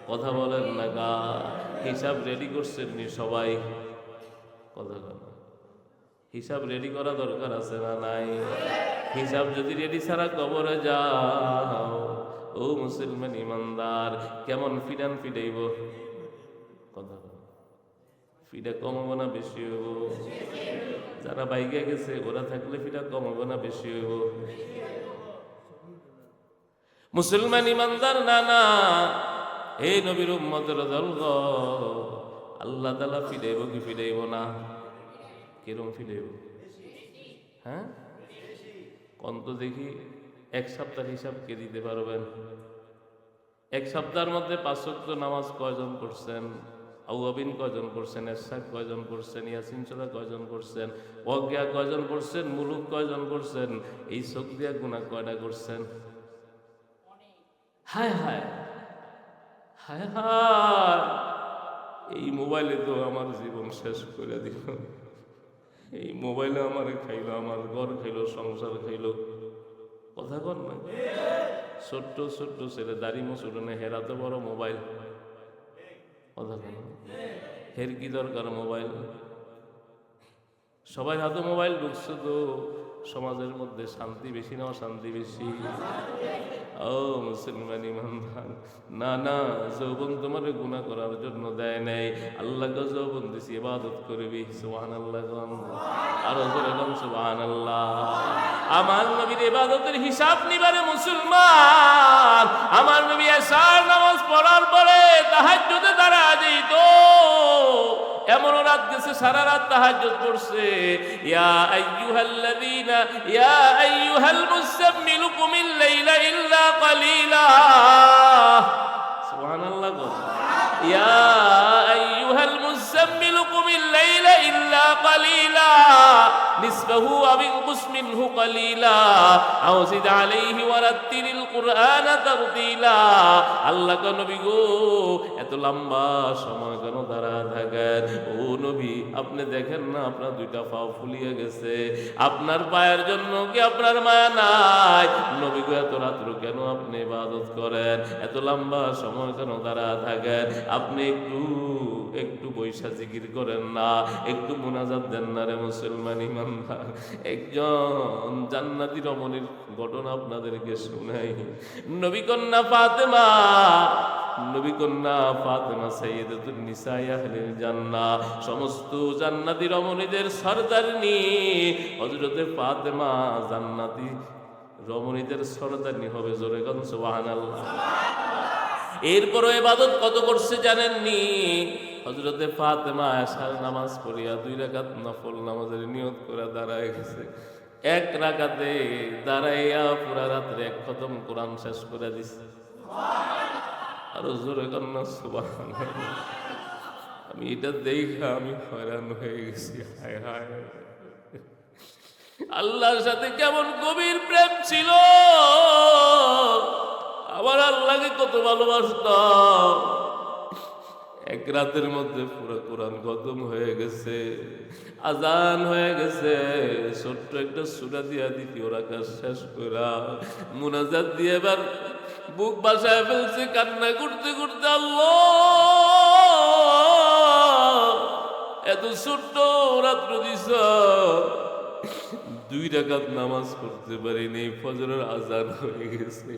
কথা বলেন না গা। হিসাব রেডি করছেন নি সবাই? কথা বলেন। হিসাব রেডি করা দরকার আছে না নাই? হিসাব যদি রেডি ছাড়া কবরে যাও, ও মুসলমান ইমানদার, কেমন ফিডান ফিডাইব? কথা ফিডা কম হবে না বেশি হইব? যারা বাইকে গেছে ওরা থাকলে ফিডা কম হবে না বেশি হইব? মুসলমান ইমানদার না না, এই নবীর উম্মতের দল গো, আল্লাহ তাআলা ফিডাইব কি ফিডাইব না? কিরম ফিডাইব? হ্যাঁ কোন তো দেখি, এক সপ্তাহ হিসাব কে দিতে পারবেন? এক সপ্তাহের মধ্যে 5 ওয়াক্ত নামাজ কয়জন করছেন? আউয়াবিন কয়জন করছেন? এরশাদ কয়জন করছেন? ইয়াসিন সূরা কয়জন করছেন? ওয়াকিয়া কয়জন করছেন? মুলুক কয়জন করছেন? এই চোখ দিয়া গুনাহ কয়টা করছেন? হায় হায় হায় হায়, এই মোবাইলে তো আমার জীবন শেষ করে দিল। এই মোবাইলে আমার খাইলো, আমার ঘর খাইলো, সংসার খাইলো। কথা কর না? ছোট্ট ছোট্ট ছেলে দাড়ি মুছুরনে হেরাতে বড় মোবাইল। কথা কর না? হের কি দরকার মোবাইল? সবাই হাতে মোবাইল ঢুকছে তো সমাজের মধ্যে শান্তি বেশি না অশান্তি বেশি? ও মুসলমান ইমানদার, না না, যৌবন তোমার গুনাহ করার জন্য দেয় নাই। আল্লাহকে যৌবন দিছি ইবাদত করবি। সুবহানাল্লাহ, আর জোরে বল সুবহানাল্লাহ। আমার নবীর ইবাদতের হিসাব নিবারে মুসলমান, আমার নবী এশার নামাজ পড়ার পরে তাহাজ্জুদে দাঁড়া যেত। এমন রাত গেছে সারা রাত তাহাজ্জুদ পড়ছে। ইয়া আইয়ুহাল্লাযীনা ইয়া আইয়ুহাল মুসাম্মিলু কুমিল লাইলা ইল্লা কালিলা। সুবহানাল্লাহ গো। ইয়া আইয়ুহাল মুসাম্মিলু কুমিল লাইলা ইল্লা কালিলা নিসফাহু আও ইনকুস মিনহু কালিলা আও জিদ আলাইহি ওয়ারাত্তিলিল কুরআনা তারতিলা। আল্লাহ গো নবী গো, এত লম্বা সময় কেন দাঁড়া থাকেন? ও নবী, আপনি দেখেন না আপনার দুইটা পা ফুলিয়ে গেছে, আপনার পায়ের জন্য কি আপনার মায়া নাই? নবী গো, এত রাত্র কেন আপনি ইবাদত করেন? এত লম্বা সময় কেন দাঁড়া থাকেন? আপনি একটু বৈশা জিকির করেন না, একটু মুনাজাত দেন না রে মুসলমান ইমানদার। একজন জান্নাতি রমণীর ঘটনা আপনাদেরকে শুনাই। নবী কন্যা ফাতেমা, নবী কন্যা ফাতেমা সাইয়্যিদাতুন নিসা আহলিল জান্নাহ, সমস্ত জান্নাতি রমণীদের সরদারনি হযরতে ফাতেমা জান্নাতি রমণীদের সরদারনি হবে। জোরে গান সুবহানাল্লাহ। এরপরও ইবাদত কত করছে জানেননি? হযরতে ফাতেমা এশার নামাজ পড়িয়া 2 রাকাত নফল নামাজের নিয়ত করে দাঁড়ায় গেছে। 1 রাকাতে দাঁড়াইয়া পুরা রাত্রে 1 খতম কোরআন শেষ করে দিছে। আর জোরে কন্যা সুবহানাল্লাহ। আমি এটা দেখা আমি হয়রান হয়ে গেছি। হায় হায়, আল্লাহর সাথে কেমন গভীর প্রেম ছিল। আমার আল্লাহকে কত ভালোবাসতাম। 1 রাতের মধ্যে পুরো কোরআন খতম হয়ে গেছে, আজান হয়ে গেছে। ছোট্ট একটা সূরা দিয়া 2য় রাকাত শেষ করা মুনাজাত দিয়ে এবার বুক বাসায় ফেলছে, কান্না করতে করতে। আল্লাহ, এত ছোট্ট রাত্র দিছ, 2 রাকাত নামাজ পড়তে পারিনি, ফজরের আজান হয়ে গেছে।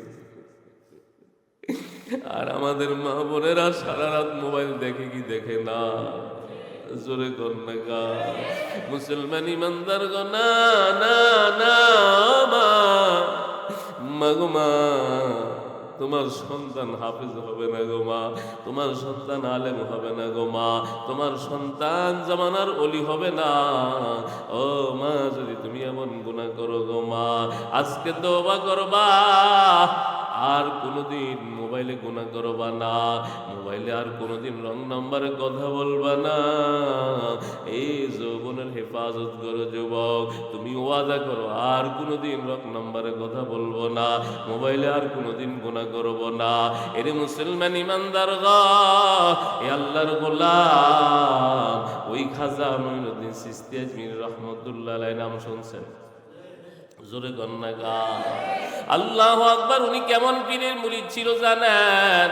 আর আমাদের মা বোনেরা সারা রাত মোবাইল দেখে কি দেখে না? জোরে কন্যা গা। মুসলমান ইমানদার গো, না না না, মা গো মা, তোমার সন্তান হাফেজ হবে না গো মা, তোমার সন্তান আলেম হবে না গো মা, তোমার সন্তান জামানার ওলি হবে না। ও মা, যদি তুমি এমন গুনাহ করো গো মা, আজকে তওবা করবা, আর কোনোদিন মোবাইলে গুনাহ করবা না, মোবাইলে আর কোনোদিন রং নাম্বারে কথা বলবা না। এই যৌবনের হেফাজত করো যুবক, তুমি ওয়াদা করো আর কোনোদিন রং নাম্বারে কথা বলবো না, মোবাইলে আর কোনোদিন গুনাহ করব না। এরে মুসলমান ইমানদার গা, এ আল্লাহর গোলাম, ওই খাজা মঈনুদ্দিন চিশতি আজমির রহমতুল্লাহ আলাইহি নাম শুনছেন? জোরে গন্না গা আল্লাহু আকবার। উনি কেমন পীরের মুরিদ ছিল জানেন?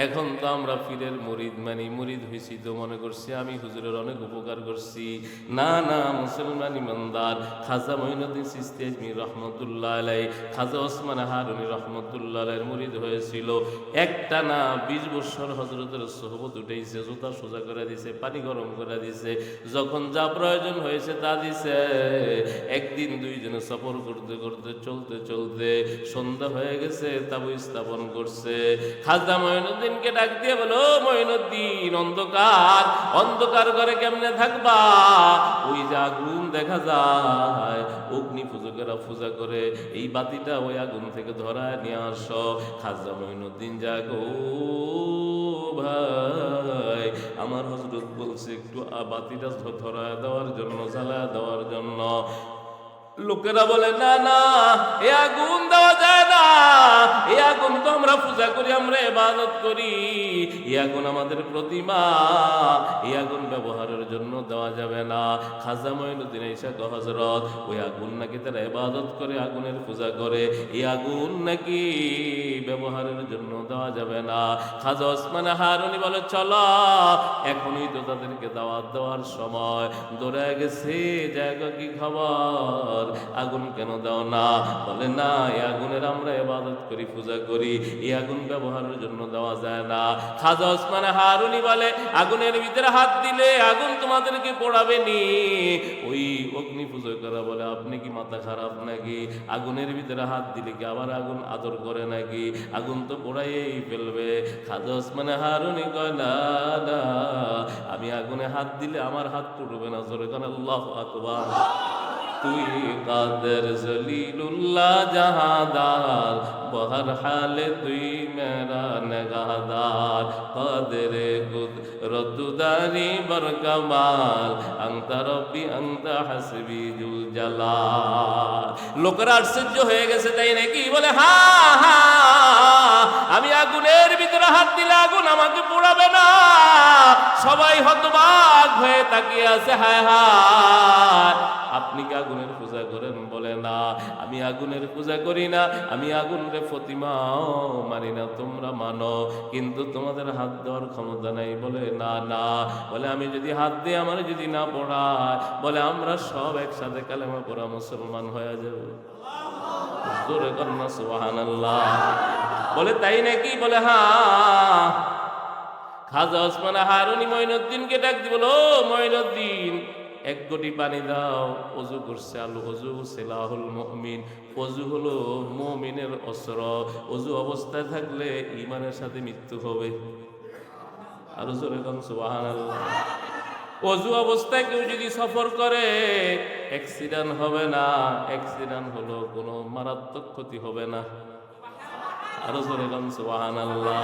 এখন তো আমরা পীরের মুরিদ মানি, মুরিদ হয়েছি তো মনে করছি আমি হুজুরের অনেক উপকার করছি। না না মুসলমান ইমানদার, খাজা মঈনুদ্দিন চিশতি আজমির রহমতুল্লাহ আলাইহি খাজা ওসমান হারুনি রহমতুল্লাহ আলাইহির মুরিদ হয়েছিল। একটা না 20 বছর হযরতের সোহবত উঠেছে, জুতা সোজা করে দিছে, পানি গরম করে দিছে, যখন যা প্রয়োজন হয়েছে তা দিছে। একদিন দুইজনে সফর করতে করতে চলতে চলতে সন্ধ্যা হয়ে গেছে, তাবু স্থাপন করছে। খাজা মঈনুদ্দিনকে ডাক দিয়ে বলো, মঈনুদ্দিন অন্ধকার অন্ধকার ঘরে কেমনে থাকবা? ওই যে আগুন দেখা যায়, অগ্নি পূজকেরা পূজা করে, এই বাতিটা ওই আগুন থেকে ধরায় নিয়ে আসো। খাজা মঈনুদ্দিন জাগো ভাই, আমার হযরত বলছে একটু বাতিটা ধরায় দেওয়ার জন্য, জ্বালায় দেওয়ার জন্য। লোকেরা বলে না না, এ আগুন দেওয়া যায় না, এই আগুন তো আমরা পূজা করি, আমরা ইবাদত করি, এই আগুন আমাদের প্রতিমা, এই আগুন ব্যবহারের জন্য দেওয়া যাবে না। খাজা মঈনুদ্দিন ঈসা কো হযরত, ওই আগুন নাকি তারা ইবাদত করে, আগুনের পূজা করে, এই আগুন নাকি ব্যবহারের জন্য দেওয়া যাবে না। খাজা ওসমান হারুনি বলে চলো, এখনই তো তাদেরকে দাওয়াত দেওয়ার সময়। দৌড়ে গেছে, জায়গা কি খবর, আগুন কেন দাও না? বলে না, এই আগুনের আমরা ইবাদত করি, পূজা করি, এই আগুন ব্যবহারের জন্য দেওয়া যায় না। খাজা ওসমান হারুনি বলে আগুনের ভিতরে হাত দিলে আগুন তোমাদেরকে পোড়াবে নি। ওই অগ্নি পূজকেরা বলে আপনি কি মাথা খারাপ নাকি? আগুনের ভিতরে হাত দিলে কি আবার আগুন আদর করে নাকি? আগুন তো পোড়াইয়েই ফেলবে। খাজা ওসমান হারুনি কয় না না, আমি আগুনে হাত দিলে আমার হাত পুড়বে না। জোরে কান আল্লাহু আকবার। তুই কাদের জলিলুল্লাহ জাহাদার, বহর হালে তুই মেরা নগাহদার, কাদের কুদরতুদারি বরকমাল, আনতা রব্বি আনতা হাসবি জুল জালাল। লোকেরা আশ্চর্য হয়ে গেছে, তাই নাকি? বলে হা হা, আমি আগুনের ভিতরে হাত দিলে আগুন আমাকে পোড়াবে না। সবাই হতবাক হয়ে তাকিয়ে আছে, হায় হায়, আপনি কি আগুনের পূজা করেন? বলে না, আমি আগুনের পূজা করি না, আমি আগুনের প্রতিমাও মানি না, তোমরা মানো, কিন্তু তোমাদের হাত দেওয়ার ক্ষমতা নাই। বলে না না, বলে আমি যদি হাত দিই, আমার যদি না পড়ায়, বলে আমরা সব একসাথে কালেমা পড়া মুসলমান হয়ে যাব। জোরে কন্যা সুবহানাল্লাহ। বলে তাই নাকি? বলে হ্যাঁ। খাজা ওসমান হারুনি মঈনুদ্দিনকে ডাক দি, বলো মঈনুদ্দিন, এক গটি পানি দাও। অজু করছে, আলু অজু সিলাহুল মুমিন, অজু হলো মুমিনের অস্ত্র। অজু অবস্থায় থাকলে ঈমানের সাথে মৃত্যু হবে। আর জোরে কোন সুবহানাল্লাহ। অজু অবস্থায় কেউ যদি সফর করে অ্যাক্সিডেন্ট হবে না, অ্যাক্সিডেন্ট হলো কোনো মারাত্মক ক্ষতি হবে না। আর জোরে কোন সুবহানাল্লাহ।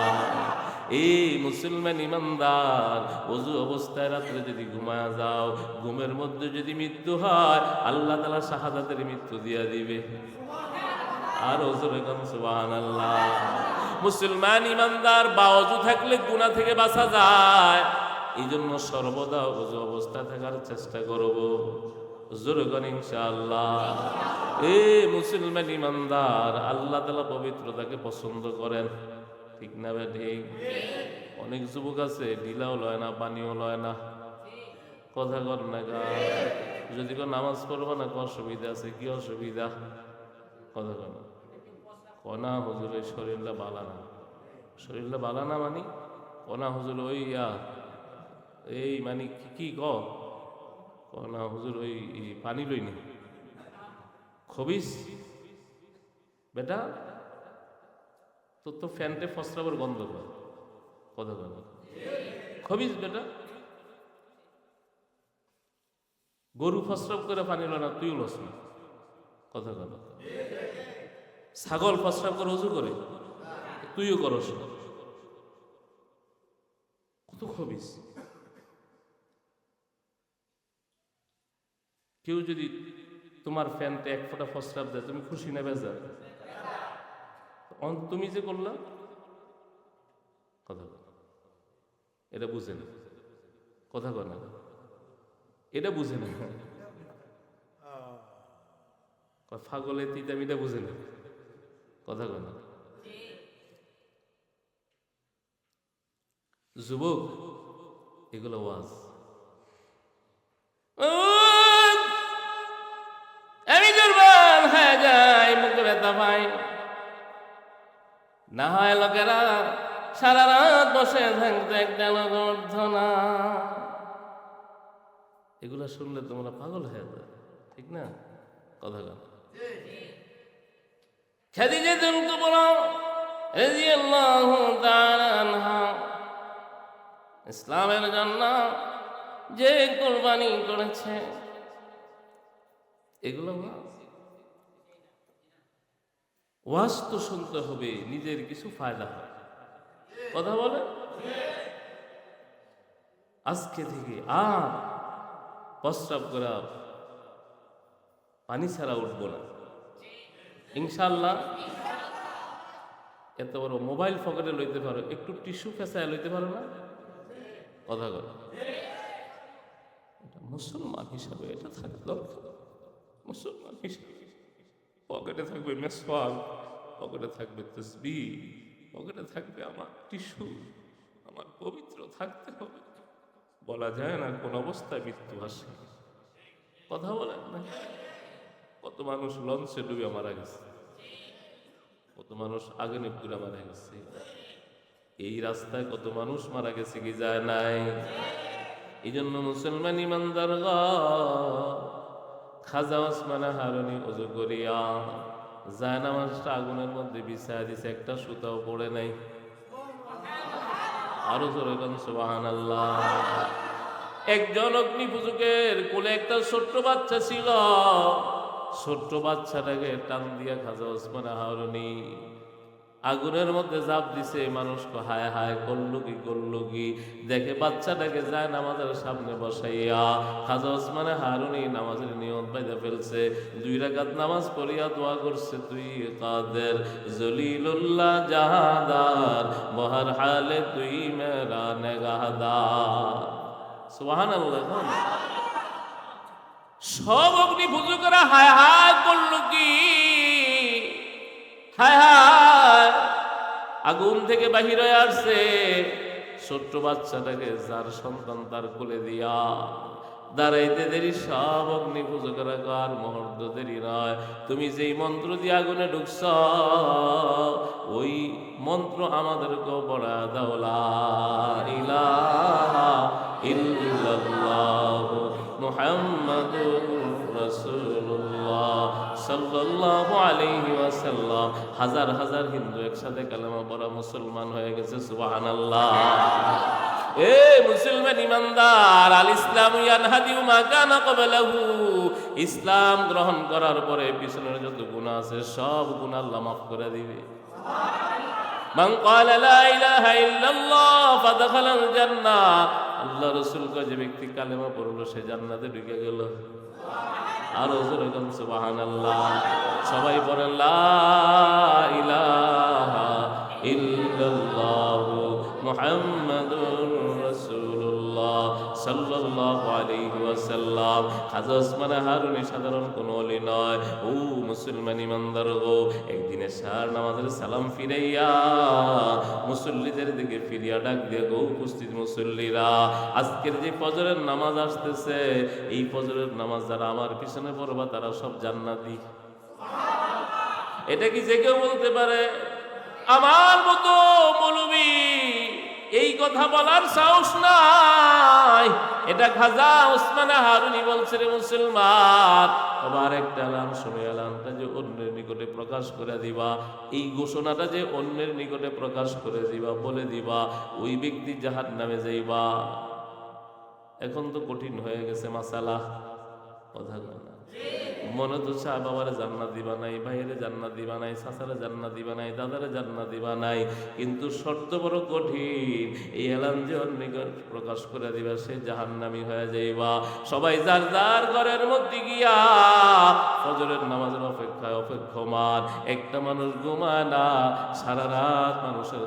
এই মুসলমান ইমানদার, অজু অবস্থায় রাত্রে যদি ঘুমায়া যাও, ঘুমের মধ্যে যদি মৃত্যু হয়, আল্লাহ তাআলা শাহাদাতের মৃত্যু দিয়া দিবে। আর জোরে কোন সুবহানাল্লাহ। মুসলমান ইমানদার, বা অজু থাকলে গুনাহ থেকে বাঁচা যায়, এই জন্য সর্বদা অজু অবস্থায় থাকার চেষ্টা করব। জোরে কোন ইনশাআল্লাহ। মুসলমান ইমানদার, আল্লাহ তাআলা পবিত্রতাকে পছন্দ করেন, ঠিক না বে ঠিক? অনেক যুবক আছে ঢিলাও লয় না, পানিও লয় না, কথা কর না গা। যদি কেউ নামাজ পড়বো না, অসুবিধা আছে, কি অসুবিধা? কথা কর না, কনা হুজুরের শরীরটা বালা না, শরীরটা বালা না মানি কনা হুজুর ওই এই মানে কি কনা হুজুর ওই পানি লইনি খবিস বেটা, তোর তো ফ্যানটে ফসরাবার গন্ধ কর, কথা কর খবিস বেটা। গরু ফসরব করে পানি লয় না, তুইও লস না, কথা কর। ছাগল প্রস্রাব করে উজু করে, তুইও করস, কত খবিস। কেউ যদি তোমার ফ্যানটা এক ফোঁটা প্রস্রাব দেয়, তুমি খুশি না বেজার? তুমি যে করলা, কথা বল, এটা বুঝে না, কথা কয় না, এটা বুঝে না, ফাগলে তিতামিটা বুঝে না, কথা কয় না। যুবক, এগুলো ওয়াজ। আমি দুর্বল হয়ে যাই, মুখে ব্যথা পাই, না হয় লোকেরা সারা রাত বসে থাকতে একটা না, এগুলো শুনলে তোমরা পাগল হয়ে যাবে, ঠিক না? কথা কথা খাদিজা তুমি বলো রাদিয়াল্লাহু তাআলা আনহা, ইসলামের জন্য যে কুরবানি করেছে, এগুলো ওয়াজ তো শুনতে হবে, নিজের কিছু ফায়দা হয়, কথা বলে। আজকে থেকে আর প্রস্রাব করা পানি ছাড়া উঠবো না, ইনশাআল্লাহ। এত বড় মোবাইল পকেটে লইতে পারো, একটু টিস্যু ফেসায় লইতে পারো না, কথা কথা। মুসলমান হিসাবে এটা থাকা দরকার। মুসলমান হিসাবে পকেটে থাকবে মেসওয়াক, পকেটে থাকবে তাসবিহ, পকেটে থাকবে আমার টিস্যু, আমার পবিত্র থাকতে হবে। বলা যায় না কোন অবস্থায় মৃত্যু আসে, কথা বলেন না। কত মানুষ লঞ্চে ডুবে মারা গেছে, কত মানুষ আগুনে পুড়ে মারা গেছে, এই রাস্তায় কত মানুষ মারা গেছে কি যায় নাই? এই জন্য মুসলমান ইমানদার খাজা ওসমান হারুনি ওযু করিয়া জায়নামাজটা আগুনের মধ্যে বিছায়া দিছে, একটা সুতাও পড়ে নাই। আরো জোরে কোন সুবহানাল্লাহ। একজন অগ্নি পূজকের কোলে একটা ছোট্ট বাচ্চা ছিল, ছোট্ট বাচ্চাটাকে টান দিয়া খাজা ওসমান হারুনি আগুনের মধ্যে ঝাঁপ দিছে। মানুষকে হায় হায় করলো কি, দেখে বাচ্চাটাকে যায় নামাজের সামনে বসাইয়া খাজা ওসমান হারুনি নামাজের নিয়ত বাইদা ফেলছে। 2 রাকাত নামাজ পড়িয়া দোয়া করছে, তুই কাদের জলিলুল্লাহ জাহাদার, বহর হালে তুই মেরা নেগাহদার। সুবহানাল্লাহ। সব অগ্নি পুজো করা হায় হায় করলো কি, হায় হায় আগুন থেকে বাহির হয়ে আসছে। ছোট্ট বাচ্চাটাকে যার সন্তান তার কোলে দিয়া দাঁড়াইতে দেরি, সব অগ্নি পুজো করা কার মুহূর্ত দেরি নয়। তুমি যেই মন্ত্র দিয়ে আগুনে ঢুকছ, ওই মন্ত্র আমাদেরকেও পড়া দাও, লা ইলাহা ইল্লাল্লাহু মুহাম্মাদুর রাসূলুল্লাহ সাল্লাল্লাহু আলাইহি ওয়াসাল্লাম। হাজার হাজার হিন্দু একসাথে কালেমা পড়া মুসলমান হয়ে গেছে, সুবহানাল্লাহ। এ মুসলমান ইমানদার, আল ইসলামু ইয়ানহাদি মা কানা ক্বাবলাহু, ইসলাম গ্রহণ করার পরে পিছনের যত গুনাহ আছে সব গুনাহ আল্লাহ মাফ করে দিবে। মান ক্বালা লা ইলাহা ইল্লাল্লাহ ফাদখালাল জান্নাহ, আল্লাহ রাসূল কয় যে ব্যক্তি কালেমা পড়লো সে জান্নাতে ঢুকে গেল। আরো জোরে বলেন সুবহানাল্লাহ। সবাই বলেন লা ইলাহা ইল্লাল্লাহু মুহাম্মাদুর রাসূলুল্লাহ সাল্লাল্লাহু আলাইহি ওয়াসাল্লাম। খাজা ওসমান হারুনি সাধারণ কোনো ওলি নয়। ও মুসলমান ইমানদার গো, একদিনে সার নামাজের সালাম ফিরাইয়া মুসল্লিদের দিকে ফিরিয়া ডাক দিয়ে, গো উপস্থিত মুসল্লিরা, আজকের যে ফজরের নামাজ আসতেছে, এই ফজরের নামাজ যারা আমার পিছনে পড়বা তারা সব জান্নাতি। এটা কি যে কেউ বলতে পারে? আমার মতো মৌলবী এই কথা বলার সাহস নাই। এটা খাজা ওসমান হারুনি বলছে রে মুসলমান। আবার একটা এলান শুনে, এলানটা যে অন্যের নিকটে প্রকাশ করে দিবা, এই ঘোষণাটা যে অন্যের নিকটে প্রকাশ করে দিবা, বলে দিবা, ওই ব্যক্তি জাহান্নামে যাইবা। এখন তো কঠিন হয়ে গেছে মাসালা, কথা না মনে তো চা বাবারে জান্নাতি বানাই, ভাইয়েরে জান্নাতি বানাই, চাচারে জান্নাতি বানাই, দাদারে জান্নাতি বানাই, কিন্তু শর্ত বড় কঠিন। এই এলান যে নিকট প্রকাশ করে দিবা সে জাহান্নামী হয়ে যাইবা। সবাই যার যার ঘরের মধ্যে গিয়া ফজরের নামাজের অপেক্ষায় অপেক্ষমান। একটা মানুষ ঘুমায় না, সারা রাত মানুষের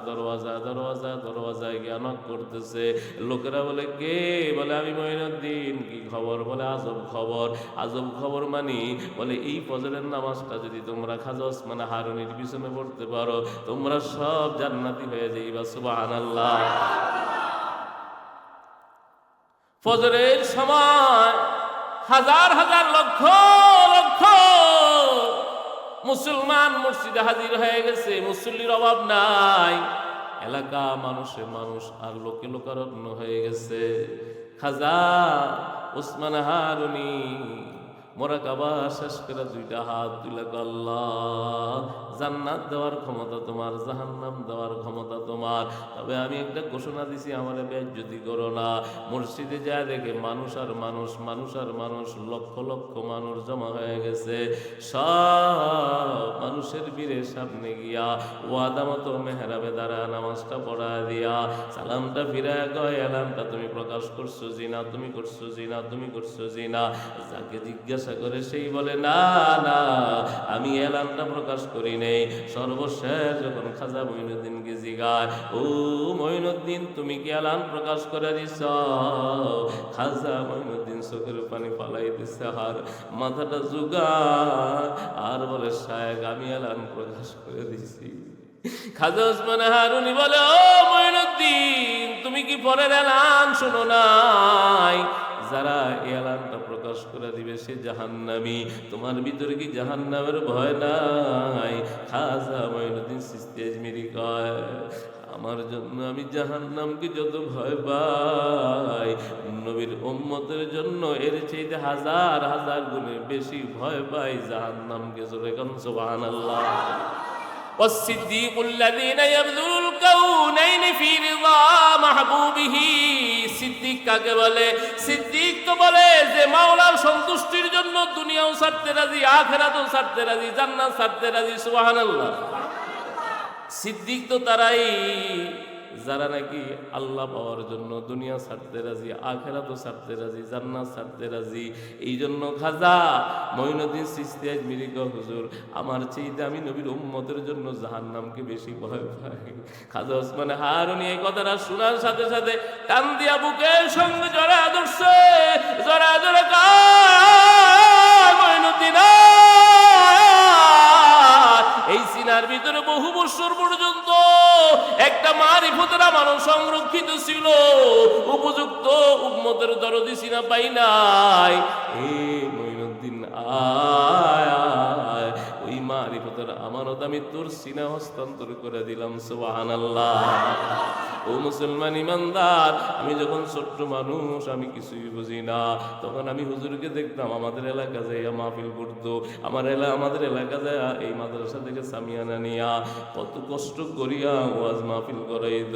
দরওয়াজায় গিয়া নক করতেছে। লোকেরা বলে কে? বলে আমি মঈনুদ্দিন। কি খবর? বলে আজব খবর। আজব খবর মানি? বলে এই ফজরের নামাজটা যদি তোমরা খাজা ওসমান হারুনির পিছনে পড়তে পারো, তোমরা সব জান্নাতি হয়ে যাইবা। সুবহানাল্লাহ। ফজরের সময় হাজার হাজার লক্ষ লক্ষ মুসলমান মসজিদে হাজির হয়ে গেছে। মুসল্লির অভাব নাই। এলাকা মানুষে মানুষ আর লোকে লোকারণ্য হয়ে গেছে। খাজা ওসমান হারুনি মোরাকাবা শেষ করে দুইটা হাত তুলে আল্লাহ, জান্নাত দেওয়ার ক্ষমতা তোমার, জাহান্নাম দেওয়ার ক্ষমতা তোমার। তবে আমি একটা ঘোষণা দিছি, আমার বেইজ্জতি করো না। মসজিদে যায় দেখে মানুষ আর মানুষ, মানুষ আর মানুষ, লক্ষ লক্ষ মানুষ জমা হয়ে গেছে। সব মানুষের ভিড়ে সামনে গিয়া ওয়াদা মতো মেহরাবে দাঁড়া নামাজটা পড়া দিয়া সালামটা ফিরায় কয়, এলামটা তুমি প্রকাশ করছো জিনা, তুমি করছো জিনা, তুমি করছো জিনা। যাকে জিজ্ঞাসা করে সেই বলে না না, আমি এলানটা প্রকাশ করি নেই। সর্বশেষ যখন খাজা মঈনুদ্দিনকে জিগায়, ও মঈনুদ্দিন তুমি কি এলান প্রকাশ করে দিছ? খাজা মঈনুদ্দিন চোখের পানি পালাই দিছে, আর মাথাটা জুগায় আর বলে শায়েখ আমি এলান প্রকাশ করে দিছি। খাজা ওসমান হারুনি বলে, ও মঈনুদ্দিন তুমি কি পরের এলান শোনো নাই? যারা এই এলানটা প্রকাশ করে দিবে সে জাহান্নামী। তোমার ভিতরে কি জাহান্নামের ভয় নাই? খাজা মঈনুদ্দিন চিশতি আজমিরি কয়, আমার জন্য আমি জাহান্নামকে যত ভয় পাই, নবীর উম্মতের জন্য এর চাইতে হাজার হাজার গুণে বেশি ভয় পাই জাহান্নামকে। জোরে কোন সুবহানাল্লাহ। والصديق الذين يبذل الكونين في رضا محبوبه। সিদ্দিক কাকে বলে? সিদ্দিক তো বলে যে মাওলার সন্তুষ্টির জন্য দুনিয়াও ছাড়তে রাজি, আখিরাতও ছাড়তে রাজি, জান্নাত ছাড়তে রাজি। সুবহানাল্লাহ। সিদ্দিক তো তারাই যারা নাকি আল্লাহ পাওয়ার জন্য দুনিয়া ছাড়তে রাজি, আখিরাতও ছাড়তে রাজি, জান্নাত ছাড়তে রাজি। এই জন্য খাজা মঈনুদ্দিন চিশতি আজমিরি কয়, হুজুর আমার চাইতে আমি নবীর উম্মতের জন্য জাহান্নামকে বেশি ভয় পাই। খাজা ওসমান হারুনি এই কথাটা শোনার সাথে সাথে কান দিয়া বুকের সঙ্গে জড়ায় ধরছে, জড়ায় ধরে কয়, মঈনুদ্দিন এই সিনার ভিতরে বহু বছর পর্যন্ত একটা মারিফতের আমানত সংরক্ষিত ছিল, উপযুক্ত উম্মতের দরদি সিনা পাই নাই। মঈনুদ্দিন আয়, ওই মারিফতের আমানত আমি তোর সিনা হস্তান্তর করে দিলাম। সুবহানাল্লাহ। ও মুসলমান ইমানদার, আমি যখন ছোট্ট মানুষ, আমি কিছুই বুঝি না, তখন আমি হুজুরকে দেখতাম আমাদের এলাকা যাইয়া মাহফিল করতো। আমাদের এলাকা যায় এই মাদ্রাসা থেকে সামিয়ানা নিয়া কত কষ্ট করিয়া ওয়াজ মাহফিল করাইত।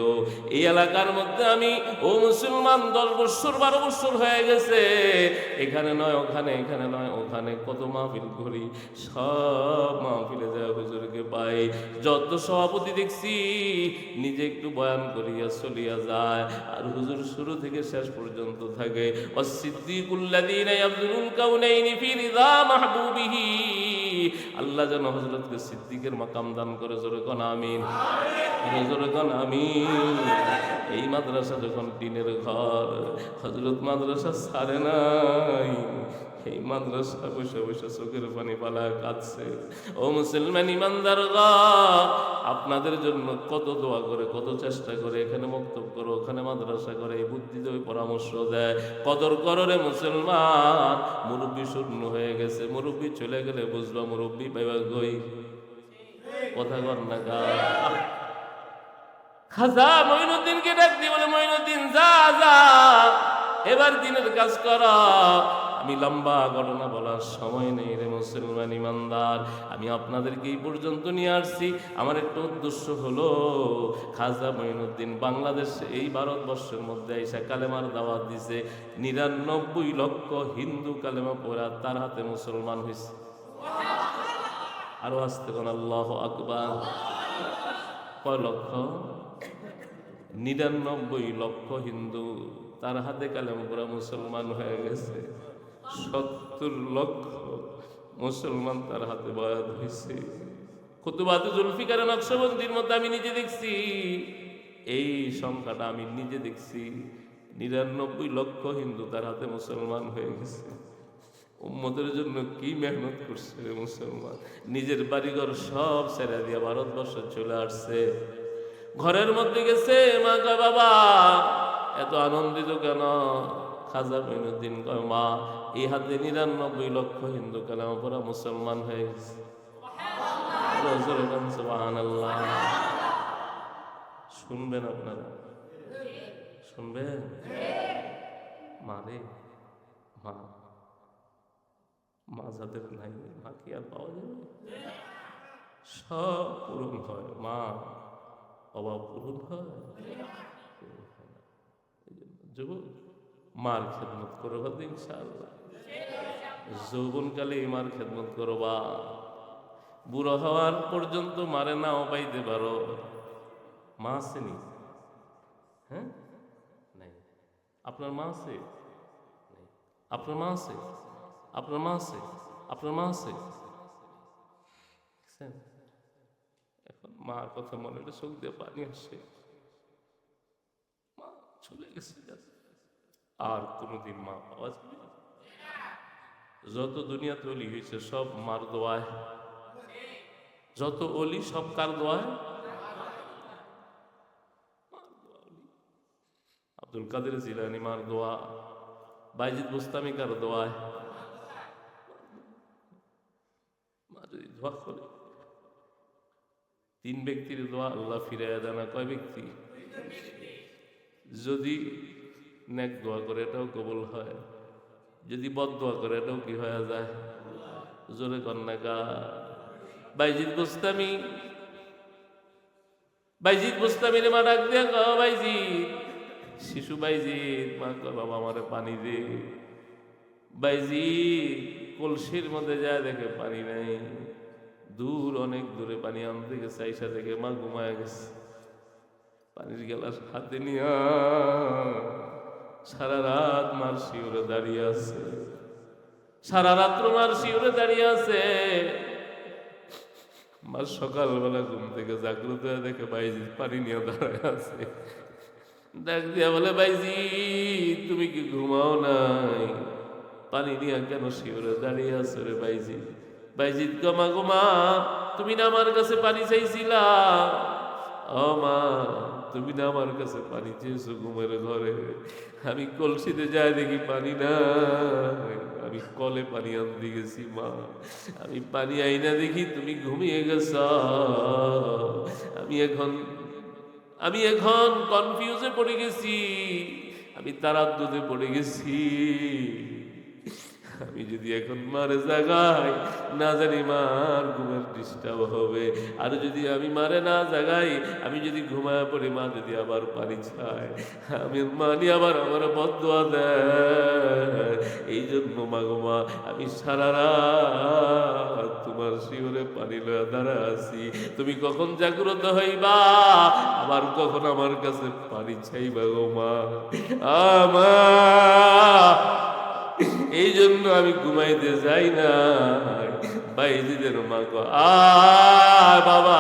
এই এলাকার মধ্যে আমি ও মুসলমান 10 বছর 12 বছর হয়ে গেছে, এখানে নয় ওখানে, এখানে নয় ওখানে, কত মাহফিল করি। সব মাহফিলে যায় হুজুরকে পাই। যত সভাপতি দেখছি নিজে একটু বয়ান করিয়া চলিয়া যায়, আর হুজুর শুরু থেকে শেষ পর্যন্ত থাকে। ওয়াসসিদ্দীকুল্লাযীনা ইয়াবযুলুল কাউনাইনি ফি রিদা মাহবুবিহি। আল্লাহ যেন হযরতকে সিদ্দিকের মাকাম দান করে। জোরে কোন আমিন, জোরে কোন আমিন। এই মাদ্রাসা যখন টিনের ঘর, হযরত মাদ্রাসা ছাড়ে নাই, এই মাদ্রাসা বসে বসে চোখের পানি পালায় কাঁদছে। ও মুসলমান ইমানদার, আপনাদের জন্য কত দোয়া করে, কত চেষ্টা করে, এখানে বক্তব্য করো, ওখানে মাদ্রাসা করে, এই বুদ্ধি দেয়, পরামর্শ দেয়। কদর করো রে মুসলমান। মুরব্বী শূন্য হয়ে গেছে, মুরব্বী চলে গেলে বুঝবা মুরব্বী পাইবা গই। কথা কর না গা। খাজা মঈনুদ্দিনকে ডাক দিয়ে বলে, মঈনুদ্দিন যা যা, এবার দিনের কাজ করা। আমি লম্বা ঘটনা বলার সময় নেই রে মুসলমান ইমানদার, আমি আপনাদেরকে এই পর্যন্ত নিয়ে আসছি। আমার একটা উদ্দেশ্য হলো, খাজা মঈনুদ্দিন বাংলাদেশ এই ভারতবর্ষের মধ্যে এসে কালেমার দাওয়াত দিছে। ৯৯ লক্ষ হিন্দু কালেমা পড়া তার হাতে মুসলমান হয়েছে। আরো আসতে কোন আল্লাহু আকবার। কয় লক্ষ? ৯৯ লক্ষ হিন্দু তার হাতে কালেমা পড়া মুসলমান হয়ে গেছে। ৭০ লক্ষ মুসলমান তার হাতে বয়াত হয়েছে। কুতুবাতে জুলফিকার নকশবন্দির মধ্যে আমি নিজে দেখছি, এই সংখ্যাটা আমি নিজে দেখছি। ৯৯ লক্ষ হিন্দু তার হাতে মুসলমান হয়ে গেছে। উম্মতের জন্য কি মেহনত করছে রে মুসলমান। নিজের বাড়িঘর সব ছেড়ে দিয়ে ভারতবর্ষ চলে আসছে। ঘরের মধ্যে গেছে, মা কয় বাবা এত আনন্দিত কেন? খাজা মঈনুদ্দিন কয় মা এই হাতে ৯৯ লক্ষ হিন্দু কালেমা পড়া মুসলমান হয়ে গেছে। সুবহানাল্লাহ। শুনবেন আপনারা? শুনবেন? মারে মা, মা যাদের নাই, মা কি আর পাওয়া যাবে? সব পূরণ হয়, মা অভাব পূরণ হয়? যুবক মার খেদমত করবা তো ইনশাআল্লাহ। যৌবনকালে মার খেদমত করবা, বুড়ো হওয়ার পর্যন্ত মারে নাও পাইতে পারো। মা আসেনি? হ্যাঁ নাই। আপনার মা আছে? আপনার মা আছে? আপনার মা আছে? আপনার মা আছে? এখন মার কথা মনে হলে চোখ দিয়ে পানি আসে। মা চলে গেছে, আর কোনোদিন মা পাওয়া যাবে না। যত দুনিয়াতে অলি হয়েছে সব মার দোয়ায়। যত অলি সব কার দোয়ায়? আব্দুল কাদের জিলানী মার দোয়া, বাইজিদ বুস্তামি কার দোয়ায়? মা যদি দোয়া করে, 3 ব্যক্তির দোয়া আল্লাহ ফিরাইয়া দেয় না। কয় ব্যক্তি? যদি নেক দোয়া করে এটাও কবুল হয়, যদি বদ দোয়া করে এটাও কি হয়ে যায়? জোরে কন্যাকা। বাইজিদ বুস্তামি, বাইজিদ বুস্তামির মা ডাক দিয়া কয় বাইজিদ, শিশু বাইজিদ, মা কয় বাবা আমারে পানি দে। বাইজিদ কলসির মধ্যে যায় দেখে পানি নাই, দূর অনেক দূরে পানি আনতে গেছে, আইসা দেখে মা ঘুমায় গেছে। পানির গেলাস হাতে নিয়া সারা রাত মার শিউরে দাঁড়িয়ে আছে, সারা রাত্র মার শিউরে দাঁড়িয়ে আছে। মা সকালবেলা ঘুম থেকে জাগ্রত হয়ে দেখে বাইজিদ পানি নিয়ে দাঁড়ায় আছে। ডাক দিয়া বলে বাইজিদ তুমি কি ঘুমাও নাই? পানি নিয়ে কেন শিউরে দাঁড়িয়ে আছো রে বাইজিদ? বাইজিদ গমা গোমা তুমি না আমার কাছে পানি চাইছিলা? ও মা তুমি না আমার কাছে পানি চেয়েছো ঘুমের ঘরে? আমি কলসিতে যাই দেখি পানি না, আমি কলে পানি আনতে গেছি মা, আমি পানি আইনা দেখি তুমি ঘুমিয়ে গেছ। আমি এখন কনফিউজে পড়ে গেছি, আমি তারাদ্দুদে পড়ে গেছি। আমি যদি এখন মারে জাগাই না জানি মার ঘুমের ডিস্টার্ব হবে, আর যদি আমি মারে না জাগাই, আমি যদি ঘুমায় পড়ি, মা যদি আবার পানি চায়, আমি মানি আবার আমার বদদোয়া দেয়। এই জন্য মা গো মা আমি সারা রাত তোমার শিওরে পানি লয়া দাঁড়া আছি। তুমি কখন জাগ্রত হইবা, আবার কখন আমার কাছে পানি চাইবা গো মা। এই জন্য আমি ঘুমাইতে যাই না। বাইজিদের মা কো আয় বাবা,